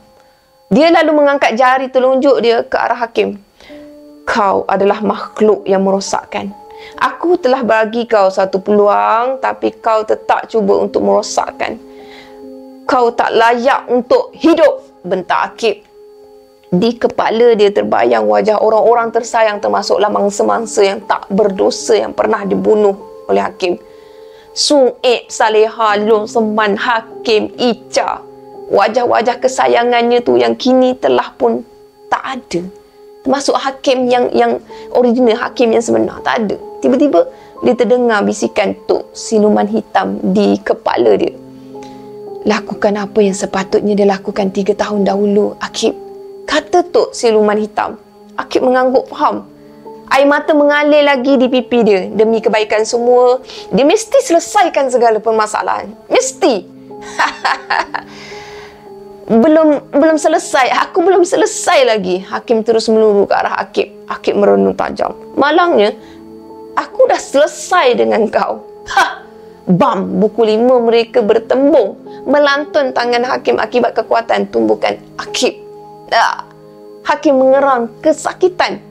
Speaker 1: Dia lalu mengangkat jari telunjuk dia ke arah Hakim. Kau adalah makhluk yang merosakkan. Aku telah bagi kau satu peluang, tapi kau tetap cuba untuk merosakkan. Kau tak layak untuk hidup, bentak Akib. Di kepala dia terbayang wajah orang-orang tersayang, termasuklah mangsa-mangsa yang tak berdosa yang pernah dibunuh oleh Hakim. Sung Ip, Saleha, Long Seman, Hakim, Ica. Wajah-wajah kesayangannya tu yang kini telah pun tak ada. Termasuk Hakim yang original, Hakim yang sebenar, tak ada. Tiba-tiba dia terdengar bisikan Tok Siluman Hitam di kepala dia. Lakukan apa yang sepatutnya dia lakukan 3 tahun dahulu, Akib. Kata kata Tok Siluman Hitam. Akib mengangguk faham. Air mata mengalir lagi di pipi dia. Demi kebaikan semua, dia mesti selesaikan segala permasalahan. Mesti. Belum selesai. Aku belum selesai lagi. Hakim terus meluru ke arah Akib. Akib merenung tajam. Malangnya, aku dah selesai dengan kau. Bam! Buku 5 mereka bertembung. Melantun tangan Hakim akibat kekuatan tumbukan Akib. Hakim mengeram kesakitan.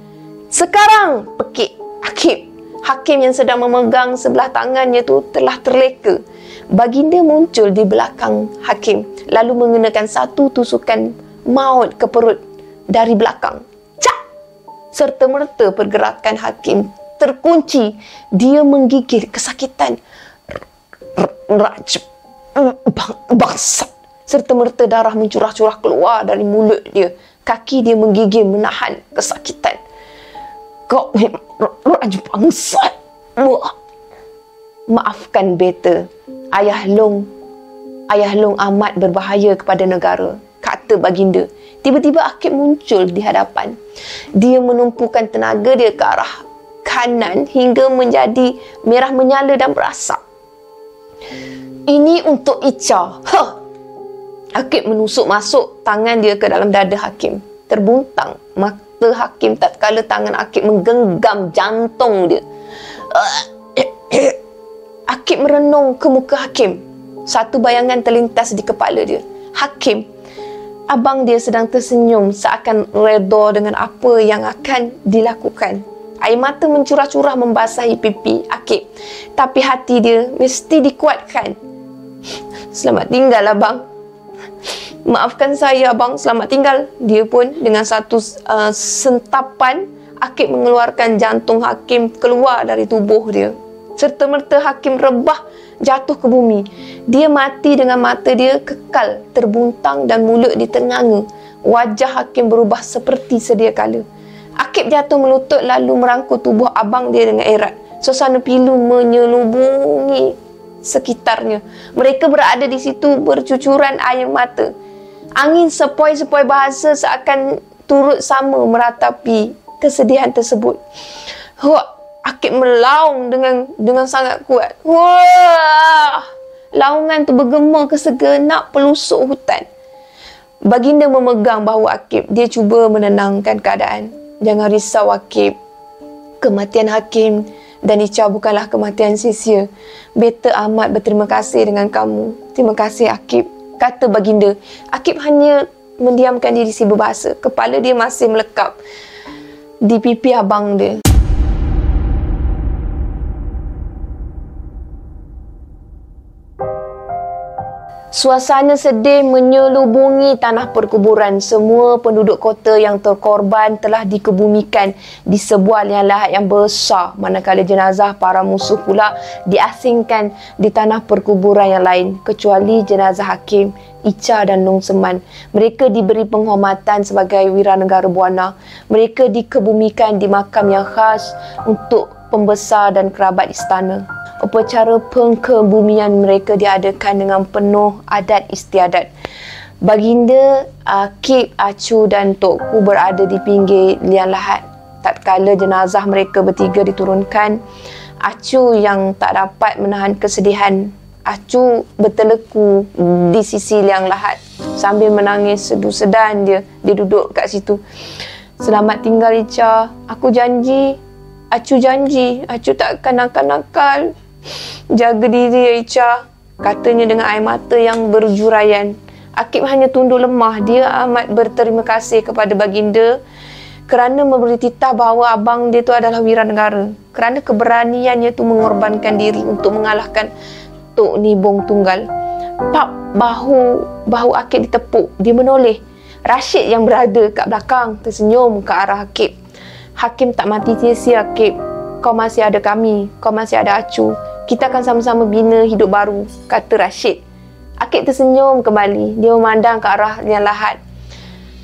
Speaker 1: Sekarang, pekik Akib. Hakim yang sedang memegang sebelah tangannya tu telah terleka. Baginda muncul di belakang Hakim, lalu mengenakan satu tusukan maut ke perut dari belakang. Cak! Serta-merta pergerakan Hakim terkunci. Dia menggigil kesakitan. Rajab. Bangsat. Serta-merta darah mencurah-curah keluar dari mulut dia. Kaki dia menggigil menahan kesakitan. Kau Rajab bangsat. Maafkan beta. Ayah Long amat berbahaya kepada negara, kata baginda. Tiba-tiba Akib muncul di hadapan. Dia menumpukan tenaga dia ke arah kanan hingga menjadi merah menyala dan berasap. Ini untuk Ica. Akib menusuk masuk tangan dia ke dalam dada Hakim. Terbuntang mata Hakim tatkala tangan Akib menggenggam jantung dia. Akib merenung ke muka Hakim. Satu bayangan terlintas di kepala dia. Hakim, abang dia sedang tersenyum seakan redha dengan apa yang akan dilakukan. Air mata mencurah-curah membasahi pipi Akib. Tapi hati dia mesti dikuatkan. Selamat tinggal abang. Maafkan saya abang, selamat tinggal. Dia pun dengan satu sentapan, Akib mengeluarkan jantung Hakim keluar dari tubuh dia. Serta-merta Hakim rebah jatuh ke bumi. Dia mati dengan mata dia kekal terbuntang dan mulut ditenganga. Wajah Hakim berubah seperti sedia kala. Akib jatuh melutut lalu merangkul tubuh abang dia dengan erat. Suasana pilu menyelubungi sekitarnya. Mereka berada di situ bercucuran air mata. Angin sepoi-sepoi bahasa seakan turut sama meratapi kesedihan tersebut. Akib melaung dengan sangat kuat. Wah! Laungan tu bergema ke segenap pelusuk hutan. Baginda memegang bahu Akib. Dia cuba menenangkan keadaan. Jangan risau Akib. Kematian Hakim dan Ica bukanlah kematian sia-sia. Beta amat berterima kasih dengan kamu. Terima kasih Akib, kata baginda. Akib hanya mendiamkan diri si berbahasa. Kepala dia masih melekap di pipi abang dia. Suasana sedih menyelubungi tanah perkuburan. Semua penduduk kota yang terkorban telah dikebumikan di sebuah liang lahat yang besar, manakala jenazah para musuh pula diasingkan di tanah perkuburan yang lain, kecuali jenazah Hakim, Ica dan Long Seman. Mereka diberi penghormatan sebagai wiranegara Buana. Mereka dikebumikan di makam yang khas untuk pembesar dan kerabat istana. Upacara pengkebumian mereka diadakan dengan penuh adat istiadat. Baginda, Akib, Acu dan Tok Ku berada di pinggir liang lahat. Tatkala jenazah mereka bertiga diturunkan, Acu yang tak dapat menahan kesedihan. Acu berteleku di sisi liang lahat sambil menangis sedu-sedan dia. Dia duduk kat situ. Selamat tinggal Ica. Aku janji. Acu janji. Acu tak akan nakal-nakal. Jaga diri ya Ica, katanya dengan air mata yang berjuraian. Akib hanya tunduk lemah. Dia amat berterima kasih kepada baginda kerana memberi titah bahawa abang dia tu adalah wiranegara. Kerana keberaniannya tu mengorbankan diri untuk mengalahkan Tok Nibong Tunggal. Pap, bahu Akib ditepuk. Dia menoleh. Rashid yang berada kat belakang tersenyum ke arah Akib. Hakim tak mati sia-sia Akib. Kau masih ada kami, kau masih ada Acu. Kita akan sama-sama bina hidup baru, kata Rashid. Akib tersenyum kembali. Dia memandang ke arah liang lahat.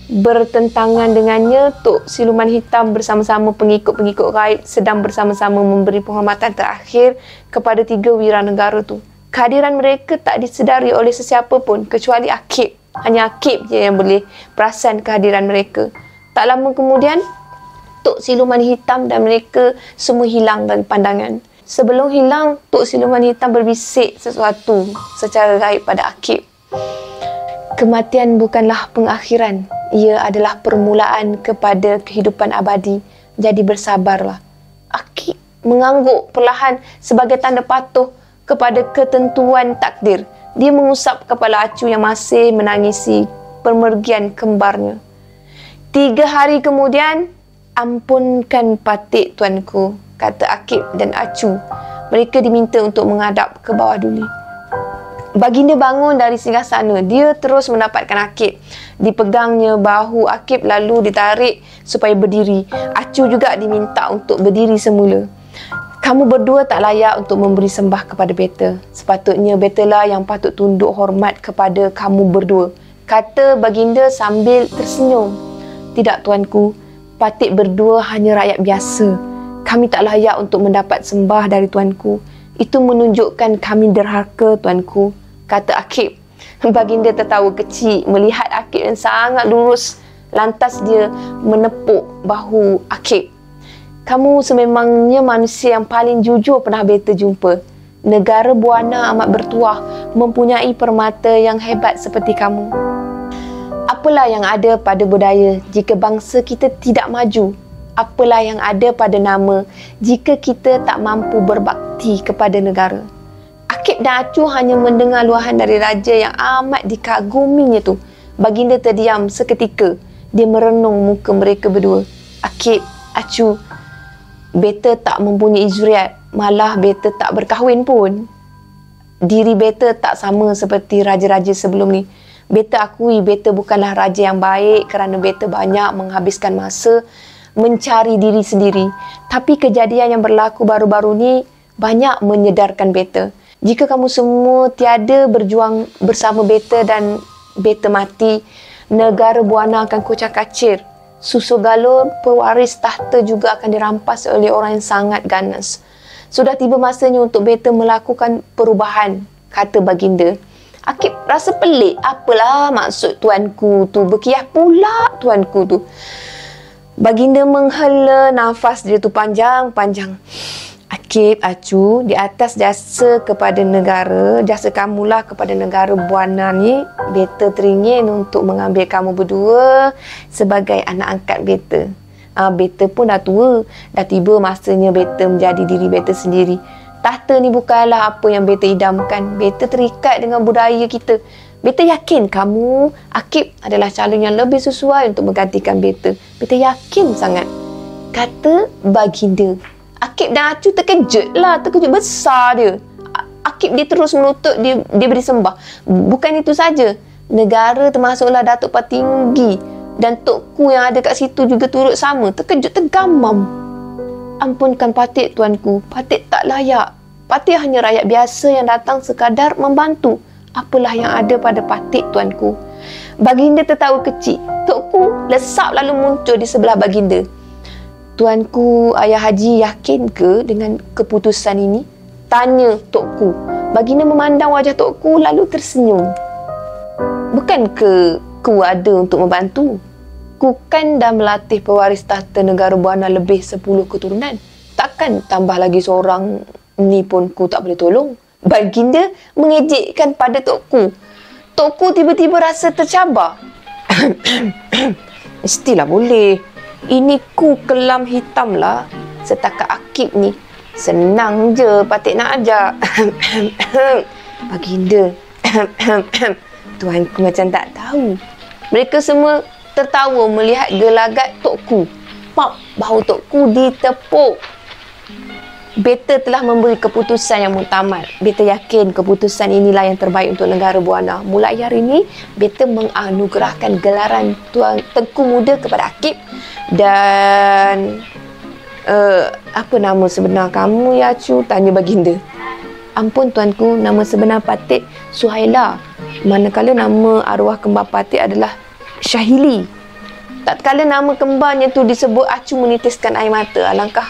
Speaker 1: Bertentangan dengannya, Tok Siluman Hitam bersama-sama pengikut-pengikut gaib sedang bersama-sama memberi penghormatan terakhir kepada 3 wiranegara tu. Kehadiran mereka tak disedari oleh sesiapa pun kecuali Akib. Hanya Akib je yang boleh perasan kehadiran mereka. Tak lama kemudian, Tok Siluman Hitam dan mereka semua hilang dari pandangan. Sebelum hilang, Tok Siluman Hitam berbisik sesuatu secara gaib pada Akib. Kematian bukanlah pengakhiran. Ia adalah permulaan kepada kehidupan abadi. Jadi bersabarlah. Akib mengangguk perlahan sebagai tanda patuh kepada ketentuan takdir. Dia mengusap kepala Acu yang masih menangisi pemergian kembarnya. 3 hari kemudian, ampunkan Patik tuanku, kata Akib dan Acu. Mereka diminta untuk menghadap ke bawah duli. Baginda bangun dari singgasana. Dia terus mendapatkan Akib. Dipegangnya bahu Akib lalu ditarik supaya berdiri. Acu juga diminta untuk berdiri semula. Kamu berdua tak layak untuk memberi sembah kepada beta. Sepatutnya betalah yang patut tunduk hormat kepada kamu berdua, kata baginda sambil tersenyum. Tidak tuanku, Patik berdua hanya rakyat biasa. Kami tak layak untuk mendapat sembah dari tuanku. Itu menunjukkan kami derhaka tuanku, kata Akib. Baginda tertawa kecil melihat Akib yang sangat lurus. Lantas dia menepuk bahu Akib. Kamu sememangnya manusia yang paling jujur pernah beta jumpa. Negara Buana amat bertuah, mempunyai permata yang hebat seperti kamu. Apalah yang ada pada budaya jika bangsa kita tidak maju? Apalah yang ada pada nama jika kita tak mampu berbakti kepada negara? Akib dan Acu hanya mendengar luahan dari raja yang amat dikaguminya tu. Baginda terdiam seketika. Dia merenung muka mereka berdua. Akib, Acu, beta tak mempunyai zuriat, malah beta tak berkahwin pun. Diri beta tak sama seperti raja-raja sebelum ni. Beta akui beta bukanlah raja yang baik kerana beta banyak menghabiskan masa mencari diri sendiri. Tapi kejadian yang berlaku baru-baru ni banyak menyedarkan beta. Jika kamu semua tiada berjuang bersama beta dan beta mati, negara Buana akan kucak-kacir. Susu galur, pewaris tahta juga akan dirampas oleh orang yang sangat ganas. Sudah tiba masanya untuk beta melakukan perubahan, kata baginda. Akib rasa pelik. Apalah maksud tuanku tu? Berkiyah pula tuanku tu. Baginda menghela nafas dia tu panjang-panjang. Akib, Acu, di atas jasa kepada negara, jasa kamulah kepada negara Buana ni, beta teringin untuk mengambil kamu berdua sebagai anak angkat beta. Beta pun dah tua, dah tiba masanya beta menjadi diri beta sendiri. Tahta ni bukanlah apa yang beta idamkan. Beta terikat dengan budaya kita. Beta yakin kamu, Akib, adalah calon yang lebih sesuai untuk menggantikan beta. Beta yakin sangat, kata baginda. Akib dan Acu terkejut besar dia. Akib dia terus menutup, dia beri sembah. Bukan itu saja, negara termasuklah Datuk Patinggi dan Tokku yang ada kat situ juga turut sama. Terkejut, tergamam. Ampunkan Patik tuanku, Patik tak layak. Patik hanya rakyat biasa yang datang sekadar membantu. Apalah yang ada pada Patik tuanku? Baginda tertawa kecil. Tokku lesap lalu muncul di sebelah baginda. Tuanku Ayah Haji yakin ke dengan keputusan ini? Tanya Tokku. Baginda memandang wajah Tokku lalu tersenyum. Bukankah ku ada untuk membantu? Ku kan dah melatih pewaris tahta negara Buana lebih 10 keturunan. Takkan tambah lagi seorang ni pun ku tak boleh tolong? Baginda mengejekkan pada Tokku. Tokku tiba-tiba rasa tercabar. Mestilah boleh. Ini ku kelam hitam lah. Setakat Akib ni senang je Patik nak ajak. Baginda, tuanku macam tak tahu. Mereka semua tertawa melihat gelagat Tokku. Pap, bahu Tokku ditepuk. Beta telah memberi keputusan yang muktamad. Beta yakin keputusan inilah yang terbaik untuk negara Buana. Mulai hari ini, beta menganugerahkan gelaran Tuan Tengku Muda kepada Akib. Dan apa nama sebenar kamu ya Acu? Tanya baginda. Ampun tuanku, nama sebenar Patik Suhaila. Manakala nama arwah kembar Patik adalah Syahili. Tak kala nama kembarnya tu disebut, Acu menitiskan air mata. Alangkah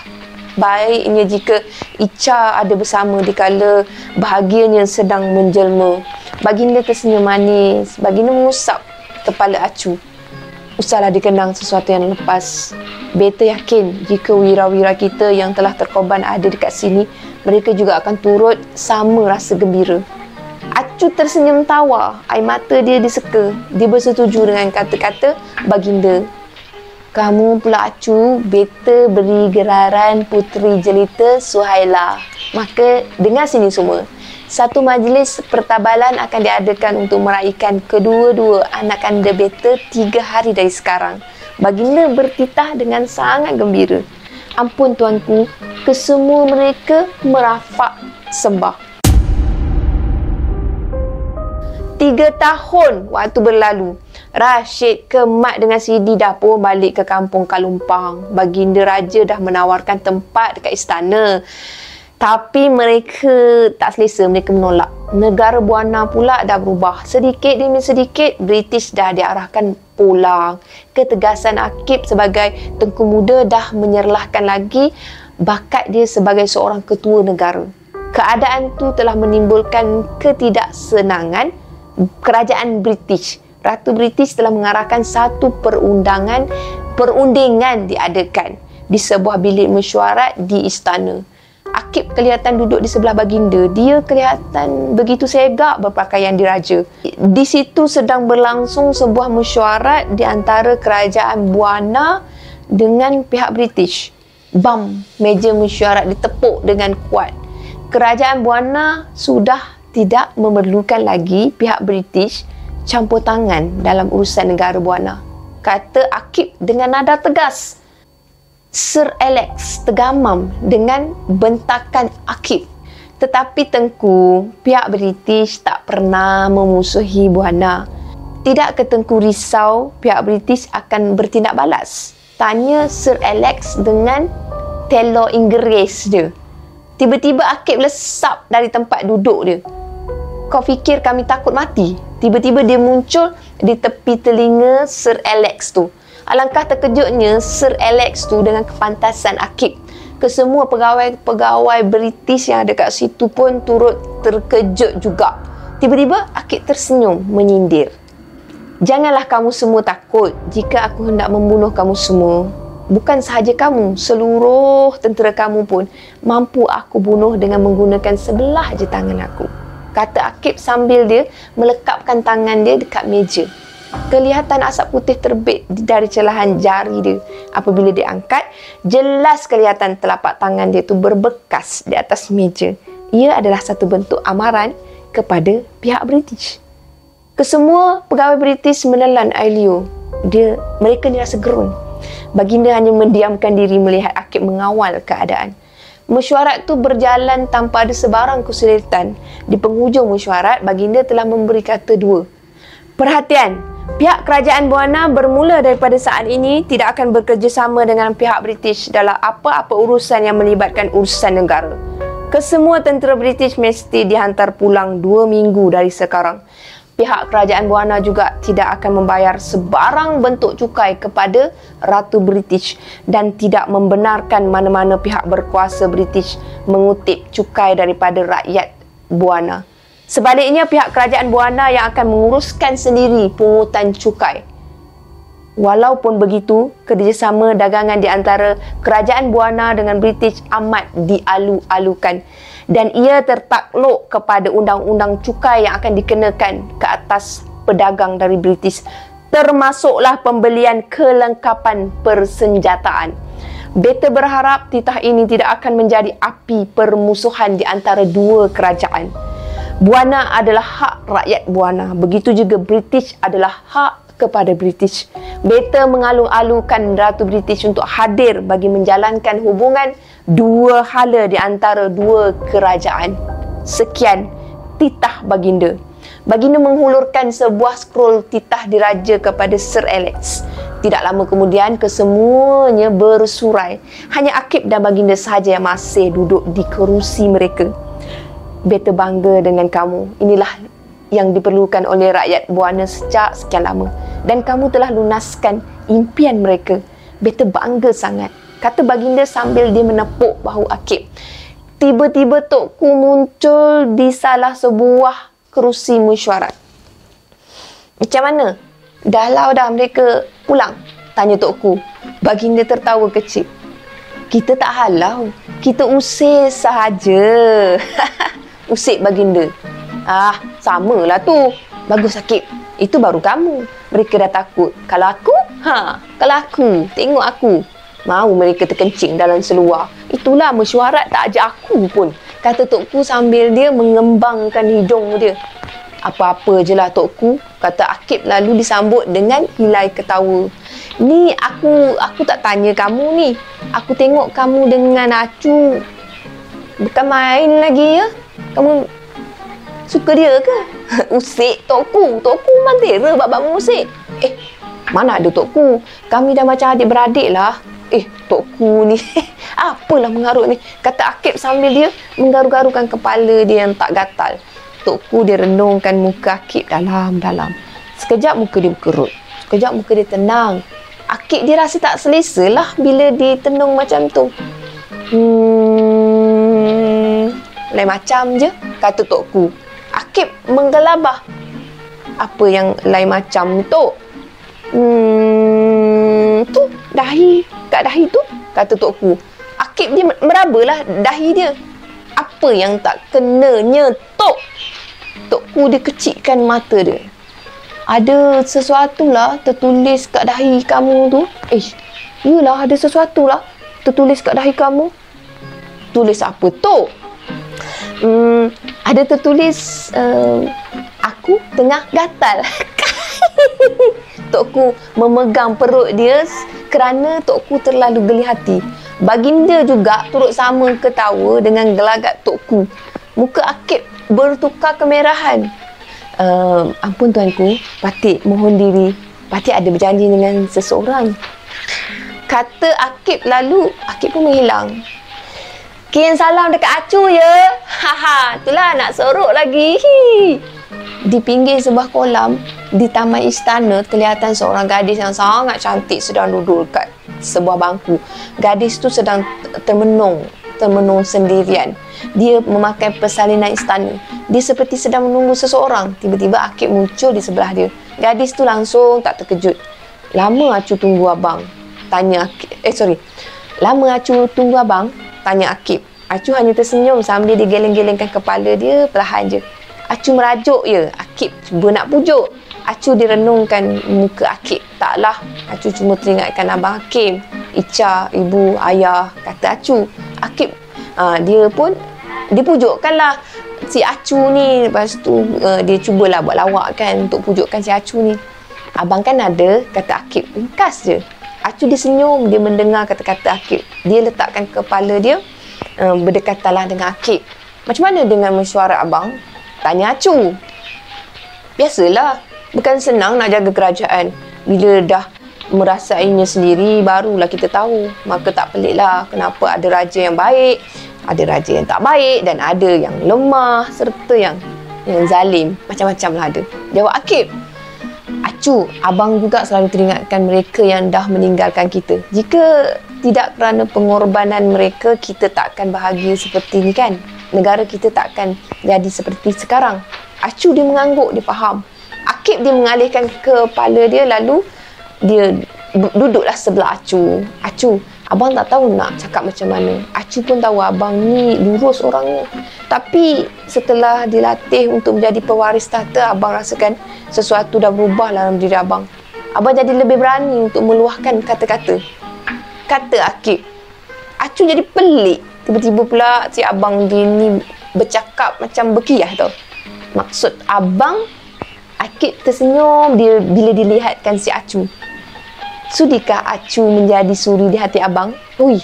Speaker 1: baiknya jika Ica ada bersama dikala bahagianya sedang menjelma. Baginda tersenyum manis. Baginda mengusap kepala Acu. usahlah dikenang sesuatu yang lepas. Beta yakin jika wira-wira kita yang telah terkorban ada dekat sini, mereka juga akan turut sama rasa gembira. Acu tersenyum tawa, air mata dia diseka. Dia bersetuju dengan kata-kata baginda. Kamu pula Acu, beta beri gelaran Puteri Jelita Suhaila. Maka dengar sini semua. Satu majlis pertabalan akan diadakan untuk meraihkan kedua-dua anak anda beta 3 hari dari sekarang. Baginda bertitah dengan sangat gembira. Ampun tuanku, kesemua mereka merafak sembah. 3 tahun waktu berlalu. Rashid, Kemat dengan Sidi dah pun balik ke kampung Kalumpang. Baginda Raja dah menawarkan tempat dekat istana. Tapi mereka tak selesa, mereka menolak. Negara Buana pula dah berubah. Sedikit demi sedikit, British dah diarahkan pulang. Ketegasan Akip sebagai Tengku Muda dah menyerlahkan lagi bakat dia sebagai seorang ketua negara. Keadaan tu telah menimbulkan ketidaksenangan kerajaan British. Ratu British telah mengarahkan satu perundingan diadakan di sebuah bilik mesyuarat di istana. Akip kelihatan duduk di sebelah baginda. Dia kelihatan begitu segak berpakaian diraja. Di situ sedang berlangsung sebuah mesyuarat di antara kerajaan Buana dengan pihak British. Bam, meja mesyuarat ditepuk dengan kuat. Kerajaan Buana sudah tidak memerlukan lagi pihak British campur tangan dalam urusan negara Buana. Kata Akip dengan nada tegas. Sir Alex tergamam dengan bentakan Akip. Tetapi Tengku, pihak British tak pernah memusuhi Buana. Tidak ke Tengku risau pihak British akan bertindak balas? Tanya Sir Alex dengan telor Inggeris dia. Tiba-tiba Akip lesap dari tempat duduk dia. Kau fikir kami takut mati? Tiba-tiba dia muncul di tepi telinga Sir Alex tu. Alangkah terkejutnya Sir Alex tu dengan kepantasan Akip. Kesemua pegawai-pegawai British yang ada kat situ pun turut terkejut juga. Tiba-tiba Akip tersenyum menyindir. Janganlah kamu semua takut jika aku hendak membunuh kamu semua. Bukan sahaja kamu, seluruh tentera kamu pun mampu aku bunuh dengan menggunakan sebelah je tangan aku. Kata Akip sambil dia melekapkan tangan dia dekat meja. Kelihatan asap putih terbit dari celahan jari dia. Apabila dia angkat, jelas kelihatan telapak tangan dia tu berbekas di atas meja. Ia adalah satu bentuk amaran kepada pihak British. Kesemua pegawai British menelan air liur. Mereka ni rasa gerun. Baginda hanya mendiamkan diri melihat Akip mengawal keadaan. Mesyuarat tu berjalan tanpa ada sebarang kesulitan. Di penghujung mesyuarat, baginda telah memberi kata 2. Perhatian, pihak kerajaan Buana bermula daripada saat ini tidak akan bekerjasama dengan pihak British dalam apa-apa urusan yang melibatkan urusan negara. Kesemua tentera British mesti dihantar pulang 2 minggu dari sekarang. Pihak kerajaan Buana juga tidak akan membayar sebarang bentuk cukai kepada Ratu British dan tidak membenarkan mana-mana pihak berkuasa British mengutip cukai daripada rakyat Buana. Sebaliknya, pihak kerajaan Buana yang akan menguruskan sendiri pungutan cukai. Walaupun begitu, kerjasama dagangan di antara kerajaan Buana dengan British amat dialu-alukan. Dan ia tertakluk kepada undang-undang cukai yang akan dikenakan ke atas pedagang dari British, termasuklah pembelian kelengkapan persenjataan. Beta berharap titah ini tidak akan menjadi api permusuhan di antara dua kerajaan. Buana adalah hak rakyat Buana, begitu juga British adalah hak kepada British. Beta mengalu-alukan Ratu British untuk hadir bagi menjalankan hubungan dua hala di antara dua kerajaan. Sekian titah baginda. Baginda menghulurkan sebuah scroll titah diraja kepada Sir Alex. Tidak lama kemudian kesemuanya bersurai. Hanya Akip dan baginda sahaja yang masih duduk di kerusi mereka. Beta bangga dengan kamu. Inilah yang diperlukan oleh rakyat Buana sejak sekian lama. Dan kamu telah lunaskan impian mereka. Beta bangga sangat, kata baginda sambil dia menepuk bahu Akip. Tiba-tiba Tokku muncul di salah sebuah kerusi mesyuarat. Macam mana? Dah mereka pulang? Tanya Tok Ku. Baginda tertawa kecil. Kita tak halau. Kita usir sahaja. Usik baginda. Samalah tu. Bagus Akib. Itu baru kamu. Mereka dah takut. Kalau aku? Kalau aku. Tengok aku. Mau mereka terkencing dalam seluar. Itulah mesyuarat tak ajak aku pun. Kata Tok Ku sambil dia mengembangkan hidung dia. Apa-apa je lah Tok Ku. Kata Akib lalu disambut dengan hilai ketawa. Ni aku tak tanya kamu ni. Aku tengok kamu dengan Acu bukan main lagi ya. Kamu suka dia ke? Usik Tok Ku. Tok Ku mantera bab musik. Mana ada Tok Ku. Kami dah macam adik-beradik lah. Tok Ku ni. Apalah mengarut ni. Kata Akib sambil dia menggaru-garukan kepala dia yang tak gatal. Tok Ku dia renungkan muka Akib dalam-dalam. Sekejap muka dia berkerut. Sekejap muka dia tenang. Akib dia rasa tak selesa lah bila ditenung macam tu. Lain macam je, kata Tok Ku. Akib menggelabah. Apa yang lain macam tu? Tu, dahi. Kat dahi tu, kata Tok Ku. Akib dia merabalah dahi dia. Apa yang tak kenanya, Tok? Tok Ku dia kecikkan mata dia. Ada sesuatu lah tertulis kat dahi kamu tu. Yelah ada sesuatu lah tertulis kat dahi kamu. Tulis apa tu? Ada tertulis aku tengah gatal. Tok Ku memegang perut dia kerana Tok Ku terlalu geli hati. Baginda juga turut sama ketawa dengan gelagat Tok Ku. Muka Akib bertukar kemerahan. Ampun tuanku, Patik mohon diri. Patik ada berjanji dengan seseorang, kata Akib. Lalu Akib pun menghilang. Kian salam dekat Acu ya. Itulah nak sorok lagi. Di pinggir sebuah kolam di taman istana kelihatan seorang gadis yang sangat cantik sedang duduk dekat sebuah bangku. Gadis tu sedang termenung sendirian. Dia memakai persalinan istana. Dia seperti sedang menunggu seseorang. Tiba-tiba Akib muncul di sebelah dia. Gadis tu langsung tak terkejut. Lama Acu tunggu abang? Tanya Akib. Lama Acu tunggu abang? Tanya Akib. Acu hanya tersenyum sambil digeleng-gelengkan kepala dia perlahan je. Acu merajuk ya. Akib cuba nak pujuk. Acu direnungkan muka Akib. Taklah, Acu cuma teringatkan Abang Hakim, Ica, ibu, ayah, kata Acu. Akib dia pun dipujukkanlah si Acu ni. Lepas tu dia cubalah buat lawak kan untuk pujukkan si Acu ni. Abang kan ada, kata Akib. Ringkas je. Acu disenyum, dia mendengar kata-kata Akib. Dia letakkan kepala dia berdekatanlah dengan Akib. Macam mana dengan mesyuarat abang? Tanya Acu. Biasalah, bukan senang nak jaga kerajaan. Bila dah merasainya sendiri, barulah kita tahu. Maka tak peliklah kenapa ada raja yang baik, ada raja yang tak baik, dan ada yang lemah serta yang zalim. Macam-macam lah ada. Jawab Akib. Acu, abang juga selalu teringatkan mereka yang dah meninggalkan kita. Jika tidak kerana pengorbanan mereka, kita takkan bahagia seperti ni kan? Negara kita takkan jadi seperti sekarang. Acu dia mengangguk, dia faham. Akib dia mengalihkan kepala dia, lalu dia duduklah sebelah Acu. Acu, abang tak tahu nak cakap macam mana. Acu pun tahu abang ni lurus orangnya. Tapi setelah dilatih untuk menjadi pewaris tahta, abang rasakan sesuatu dah berubah dalam diri abang. Abang jadi lebih berani untuk meluahkan kata-kata. Kata Akib. Acu jadi pelik. Tiba-tiba pula si abang dia ni bercakap macam berkiyah tau. Maksud abang? Akib tersenyum bila dilihatkan si Acu. Sudikah Acu menjadi suri di hati abang? Ui.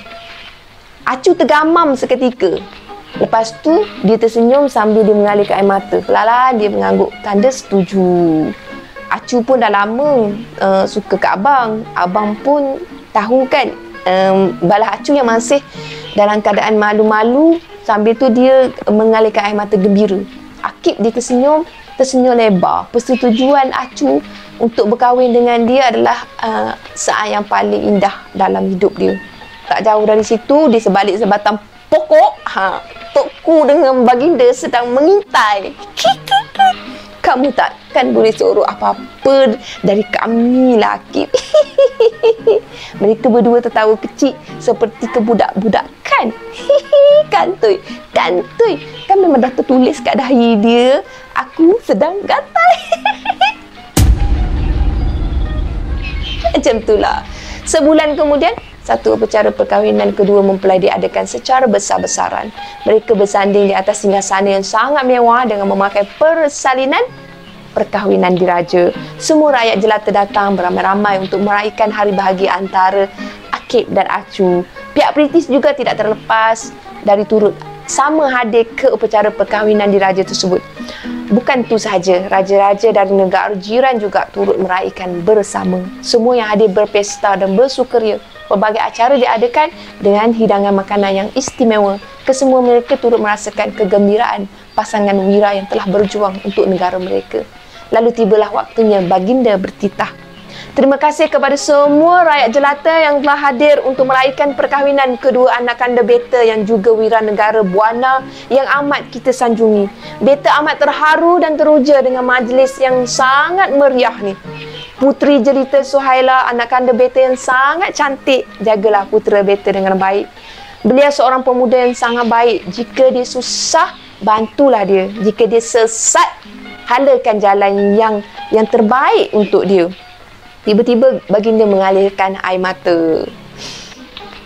Speaker 1: Acu tergamam seketika. Lepas tu dia tersenyum sambil dia mengalirkan air mata. Perlahan dia mengangguk tanda setuju. Acu pun dah lama suka kat abang. Abang pun tahu kan balas Acu yang masih dalam keadaan malu-malu. Sambil tu dia mengalirkan air mata gembira. Akib dia tersenyum lebar. Persetujuan Acu untuk berkahwin dengan dia adalah saat yang paling indah dalam hidup dia. Tak jauh dari situ, di sebalik sebatang pokok, Tok Ku dengan baginda sedang mengintai. Kamu takkan boleh suruh apa-apa dari kami lah, Akib. Mereka berdua tertawa kecil seperti kebudak-budakan. Kantoi. Kan memang dah tertulis kat dahi dia, aku sedang gatal. Macam itulah. Sebulan kemudian, satu upacara perkahwinan kedua mempelai diadakan secara besar-besaran. Mereka bersanding di atas singgasana yang sangat mewah dengan memakai persalinan perkahwinan diraja. Semua rakyat jelata datang beramai-ramai untuk meraihkan hari bahagia antara Akib dan Acu. Pihak British juga tidak terlepas dari turut sama hadir ke upacara perkahwinan diraja tersebut. Bukan itu sahaja, raja-raja dari negara jiran juga turut meraihkan bersama. Semua yang hadir berpesta dan bersukaria. Pelbagai acara diadakan dengan hidangan makanan yang istimewa. Kesemua mereka turut merasakan kegembiraan pasangan wira yang telah berjuang untuk negara mereka. Lalu tibalah waktunya baginda bertitah. Terima kasih kepada semua rakyat jelata yang telah hadir untuk meraihkan perkahwinan kedua anak kanda Beta yang juga wira negara Buana yang amat kita sanjungi. Beta amat terharu dan teruja dengan majlis yang sangat meriah ni. Puteri jelita Suhaila, anak kanda Beta yang sangat cantik. Jagalah putera Beta dengan baik. Beliau seorang pemuda yang sangat baik. Jika dia susah, bantulah dia. Jika dia sesat, halakan jalan yang terbaik untuk dia. Tiba-tiba baginda mengalirkan air mata.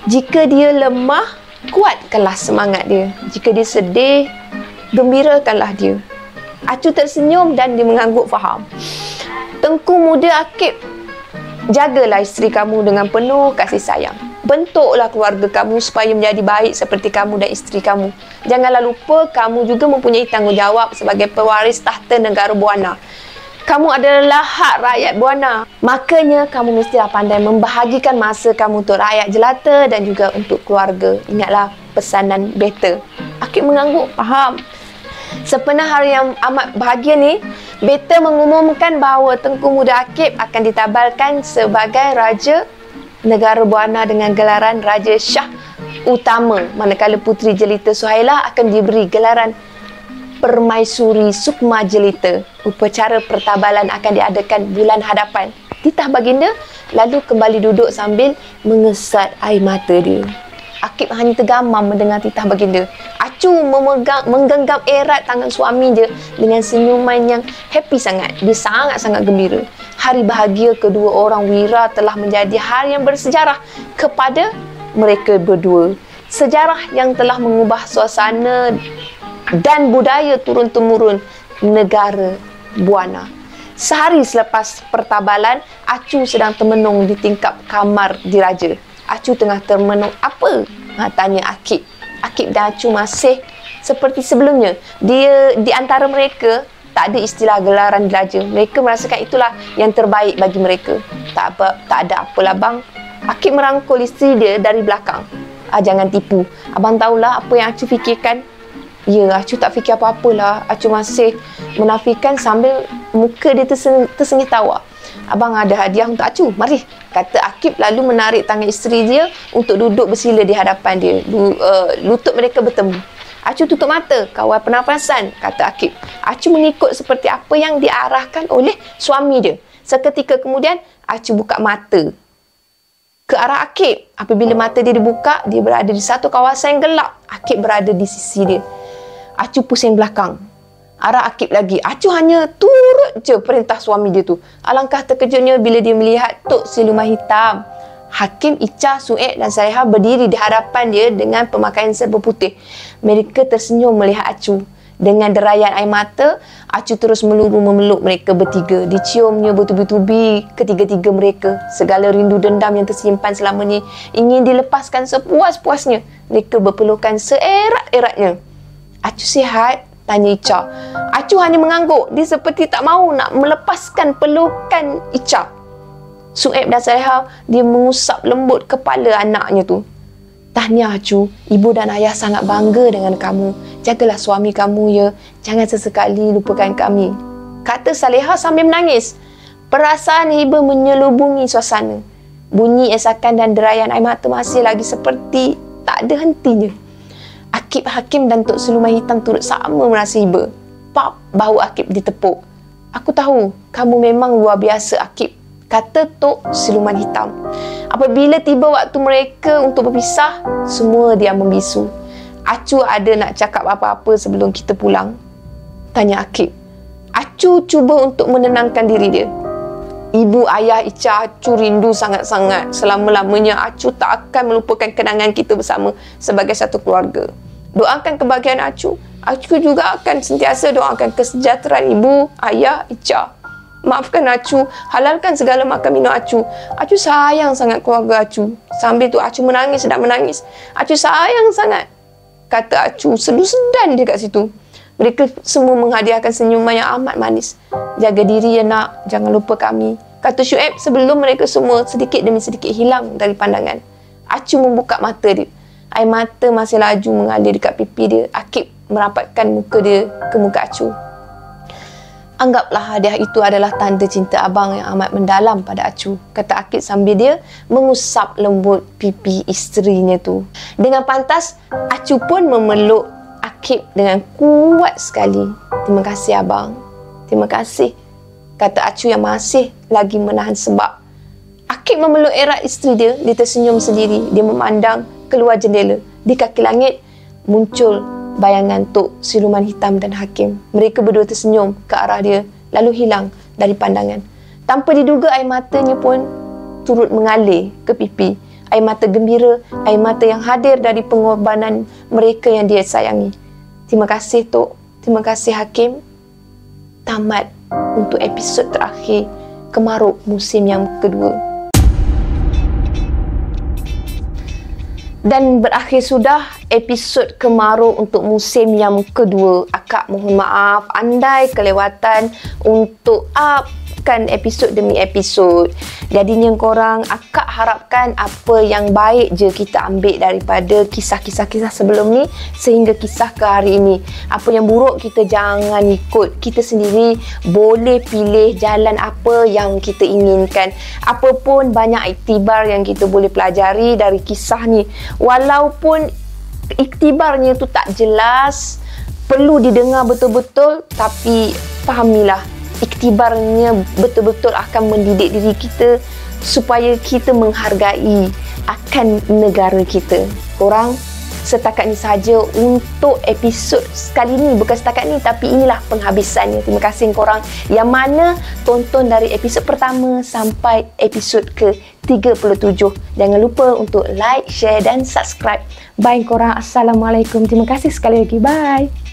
Speaker 1: Jika dia lemah, kuatkanlah semangat dia. Jika dia sedih, gembirakanlah dia. Acu tersenyum dan dia mengangguk faham. Tengku muda Akib, jagalah isteri kamu dengan penuh kasih sayang. Bentuklah keluarga kamu supaya menjadi baik seperti kamu dan isteri kamu. Janganlah lupa kamu juga mempunyai tanggungjawab sebagai pewaris tahta negara Buana. Kamu adalah hak rakyat Buana. Makanya kamu mestilah pandai membahagikan masa kamu untuk rakyat jelata dan juga untuk keluarga. Ingatlah pesanan Beta. Akib mengangguk, faham. Sepenuh hari yang amat bahagia ni, Beta mengumumkan bahawa Tengku Muda Akib akan ditabalkan sebagai Raja Negara Buana dengan gelaran Raja Shah Utama. Manakala Puteri Jelita Suhaila akan diberi gelaran Permaisuri Sukma Jelita. Upacara pertabalan akan diadakan bulan hadapan. Titah baginda lalu kembali duduk sambil mengesat air mata dia. Akib hanya tergamam mendengar titah baginda. Acu menggenggam erat tangan suami dia dengan senyuman yang happy sangat. Dia sangat-sangat gembira. Hari bahagia kedua orang wira telah menjadi hari yang bersejarah kepada mereka berdua. Sejarah yang telah mengubah suasana dan budaya turun-temurun negara Buana. Sehari selepas pertabalan, Acu sedang termenung di tingkap kamar diraja. Acu tengah termenung apa? Tanya Akib. Akib dan Acu masih seperti sebelumnya. Dia di antara mereka tak ada istilah gelaran diraja. Mereka merasakan itulah yang terbaik bagi mereka. Tak ada apalah bang. Akib merangkul isteri dia dari belakang. Jangan tipu. Abang tahulah apa yang Acu fikirkan. Ya, Acu tak fikir apa-apalah. Acu masih menafikan sambil muka dia tersengih tawa. Abang ada hadiah untuk Acu. Mari, kata Akib lalu menarik tangan isteri dia untuk duduk bersila di hadapan dia. Lutut mereka bertemu. Acu tutup mata, kawal pernafasan, kata Akib. Acu mengikut seperti apa yang diarahkan oleh suami dia. Seketika kemudian, Acu buka mata ke arah Akib. Apabila mata dia dibuka, dia berada di satu kawasan yang gelap. Akib berada di sisi dia. Acu pusing belakang. Arah Akib lagi. Acu hanya turut je perintah suami dia tu. Alangkah terkejutnya bila dia melihat Tok Siluman Hitam, Hakim, Ica, Sued dan Saiha berdiri di hadapan dia dengan pemakaian serba putih. Mereka tersenyum melihat Acu. Dengan derayan air mata, Acu terus memeluk mereka bertiga. Diciumnya bertubi-tubi ketiga-tiga mereka. Segala rindu dendam yang tersimpan selama ni ingin dilepaskan sepuas-puasnya. Mereka berpelukan seerat-eratnya. Acu sihat? Tanya Ica. Acu hanya mengangguk. Dia seperti tak mahu nak melepaskan pelukan Ica. Sueb dan Saiha, dia mengusap lembut kepala anaknya tu. Tahniah Acu, ibu dan ayah sangat bangga dengan kamu. Jagalah suami kamu ya. Jangan sesekali lupakan kami, kata Saleha sambil menangis. Perasaan hiba menyelubungi suasana. Bunyi esakan dan derayan air mata masih lagi seperti tak ada hentinya. Akib, Hakim dan Tok Siluman Hitam turut sama merasa hiba. Pap, bahu Akib ditepuk. Aku tahu kamu memang luar biasa, Akib, kata Tok Siluman Hitam. Apabila tiba waktu mereka untuk berpisah, semua diam membisu. Acu ada nak cakap apa-apa sebelum kita pulang? Tanya Akib. Acu cuba untuk menenangkan diri dia. Ibu ayah Ica Acu rindu sangat-sangat. Selama-lamanya Acu tak akan melupakan kenangan kita bersama sebagai satu keluarga. Doakan kebahagiaan Acu. Acu juga akan sentiasa doakan kesejahteraan ibu, ayah, Ica. Maafkan Acu, halalkan segala makan minum Acu. Acu sayang sangat keluarga Acu. Sambil tu Acu menangis dan menangis. Acu sayang sangat, kata Acu sedu-sedan dia kat situ. Mereka semua menghadiahkan senyuman yang amat manis. Jaga diri ya nak, jangan lupa kami, kata Syuib sebelum mereka semua sedikit demi sedikit hilang dari pandangan. Acu membuka mata dia. Air mata masih laju mengalir dekat pipi dia. Akib merapatkan muka dia ke muka Acu. Anggaplah hadiah itu adalah tanda cinta abang yang amat mendalam pada Acu, kata Akib sambil dia mengusap lembut pipi isterinya tu. Dengan pantas, Acu pun memeluk Akib dengan kuat sekali. Terima kasih abang. Terima kasih, kata Acu yang masih lagi menahan sebab. Akib memeluk erat isteri dia. Dia tersenyum sendiri. Dia memandang keluar jendela. Di kaki langit muncul bayangan Tok Siluman Hitam dan Hakim. Mereka berdua tersenyum ke arah dia, lalu hilang dari pandangan. Tanpa diduga, air matanya pun turut mengalir ke pipi. Air mata gembira, air mata yang hadir dari pengorbanan mereka yang dia sayangi. Terima kasih Tok, terima kasih Hakim. Tamat untuk episod terakhir Kemaruk musim yang kedua. Dan berakhir sudah episod Kemaruk untuk musim yang kedua. Akak mohon maaf andai kelewatan untuk upkan episod demi episod. Jadinya korang, akak harapkan apa yang baik je kita ambil daripada kisah-kisah sebelum ni sehingga kisah ke hari ini. Apa yang buruk kita jangan ikut. Kita sendiri boleh pilih jalan apa yang kita inginkan. Apapun banyak iktibar yang kita boleh pelajari dari kisah ni. Walaupun iktibarnya tu tak jelas, perlu didengar betul-betul, tapi fahamilah iktibarnya betul-betul akan mendidik diri kita supaya kita menghargai akan negara kita. Korang, setakat ni saja untuk episod sekali ni. Bukan setakat ni, tapi inilah penghabisannya. Terima kasih korang yang mana tonton dari episod pertama sampai episod ke-37. Jangan lupa untuk like, share dan subscribe. Bye korang. Assalamualaikum. Terima kasih sekali lagi. Bye.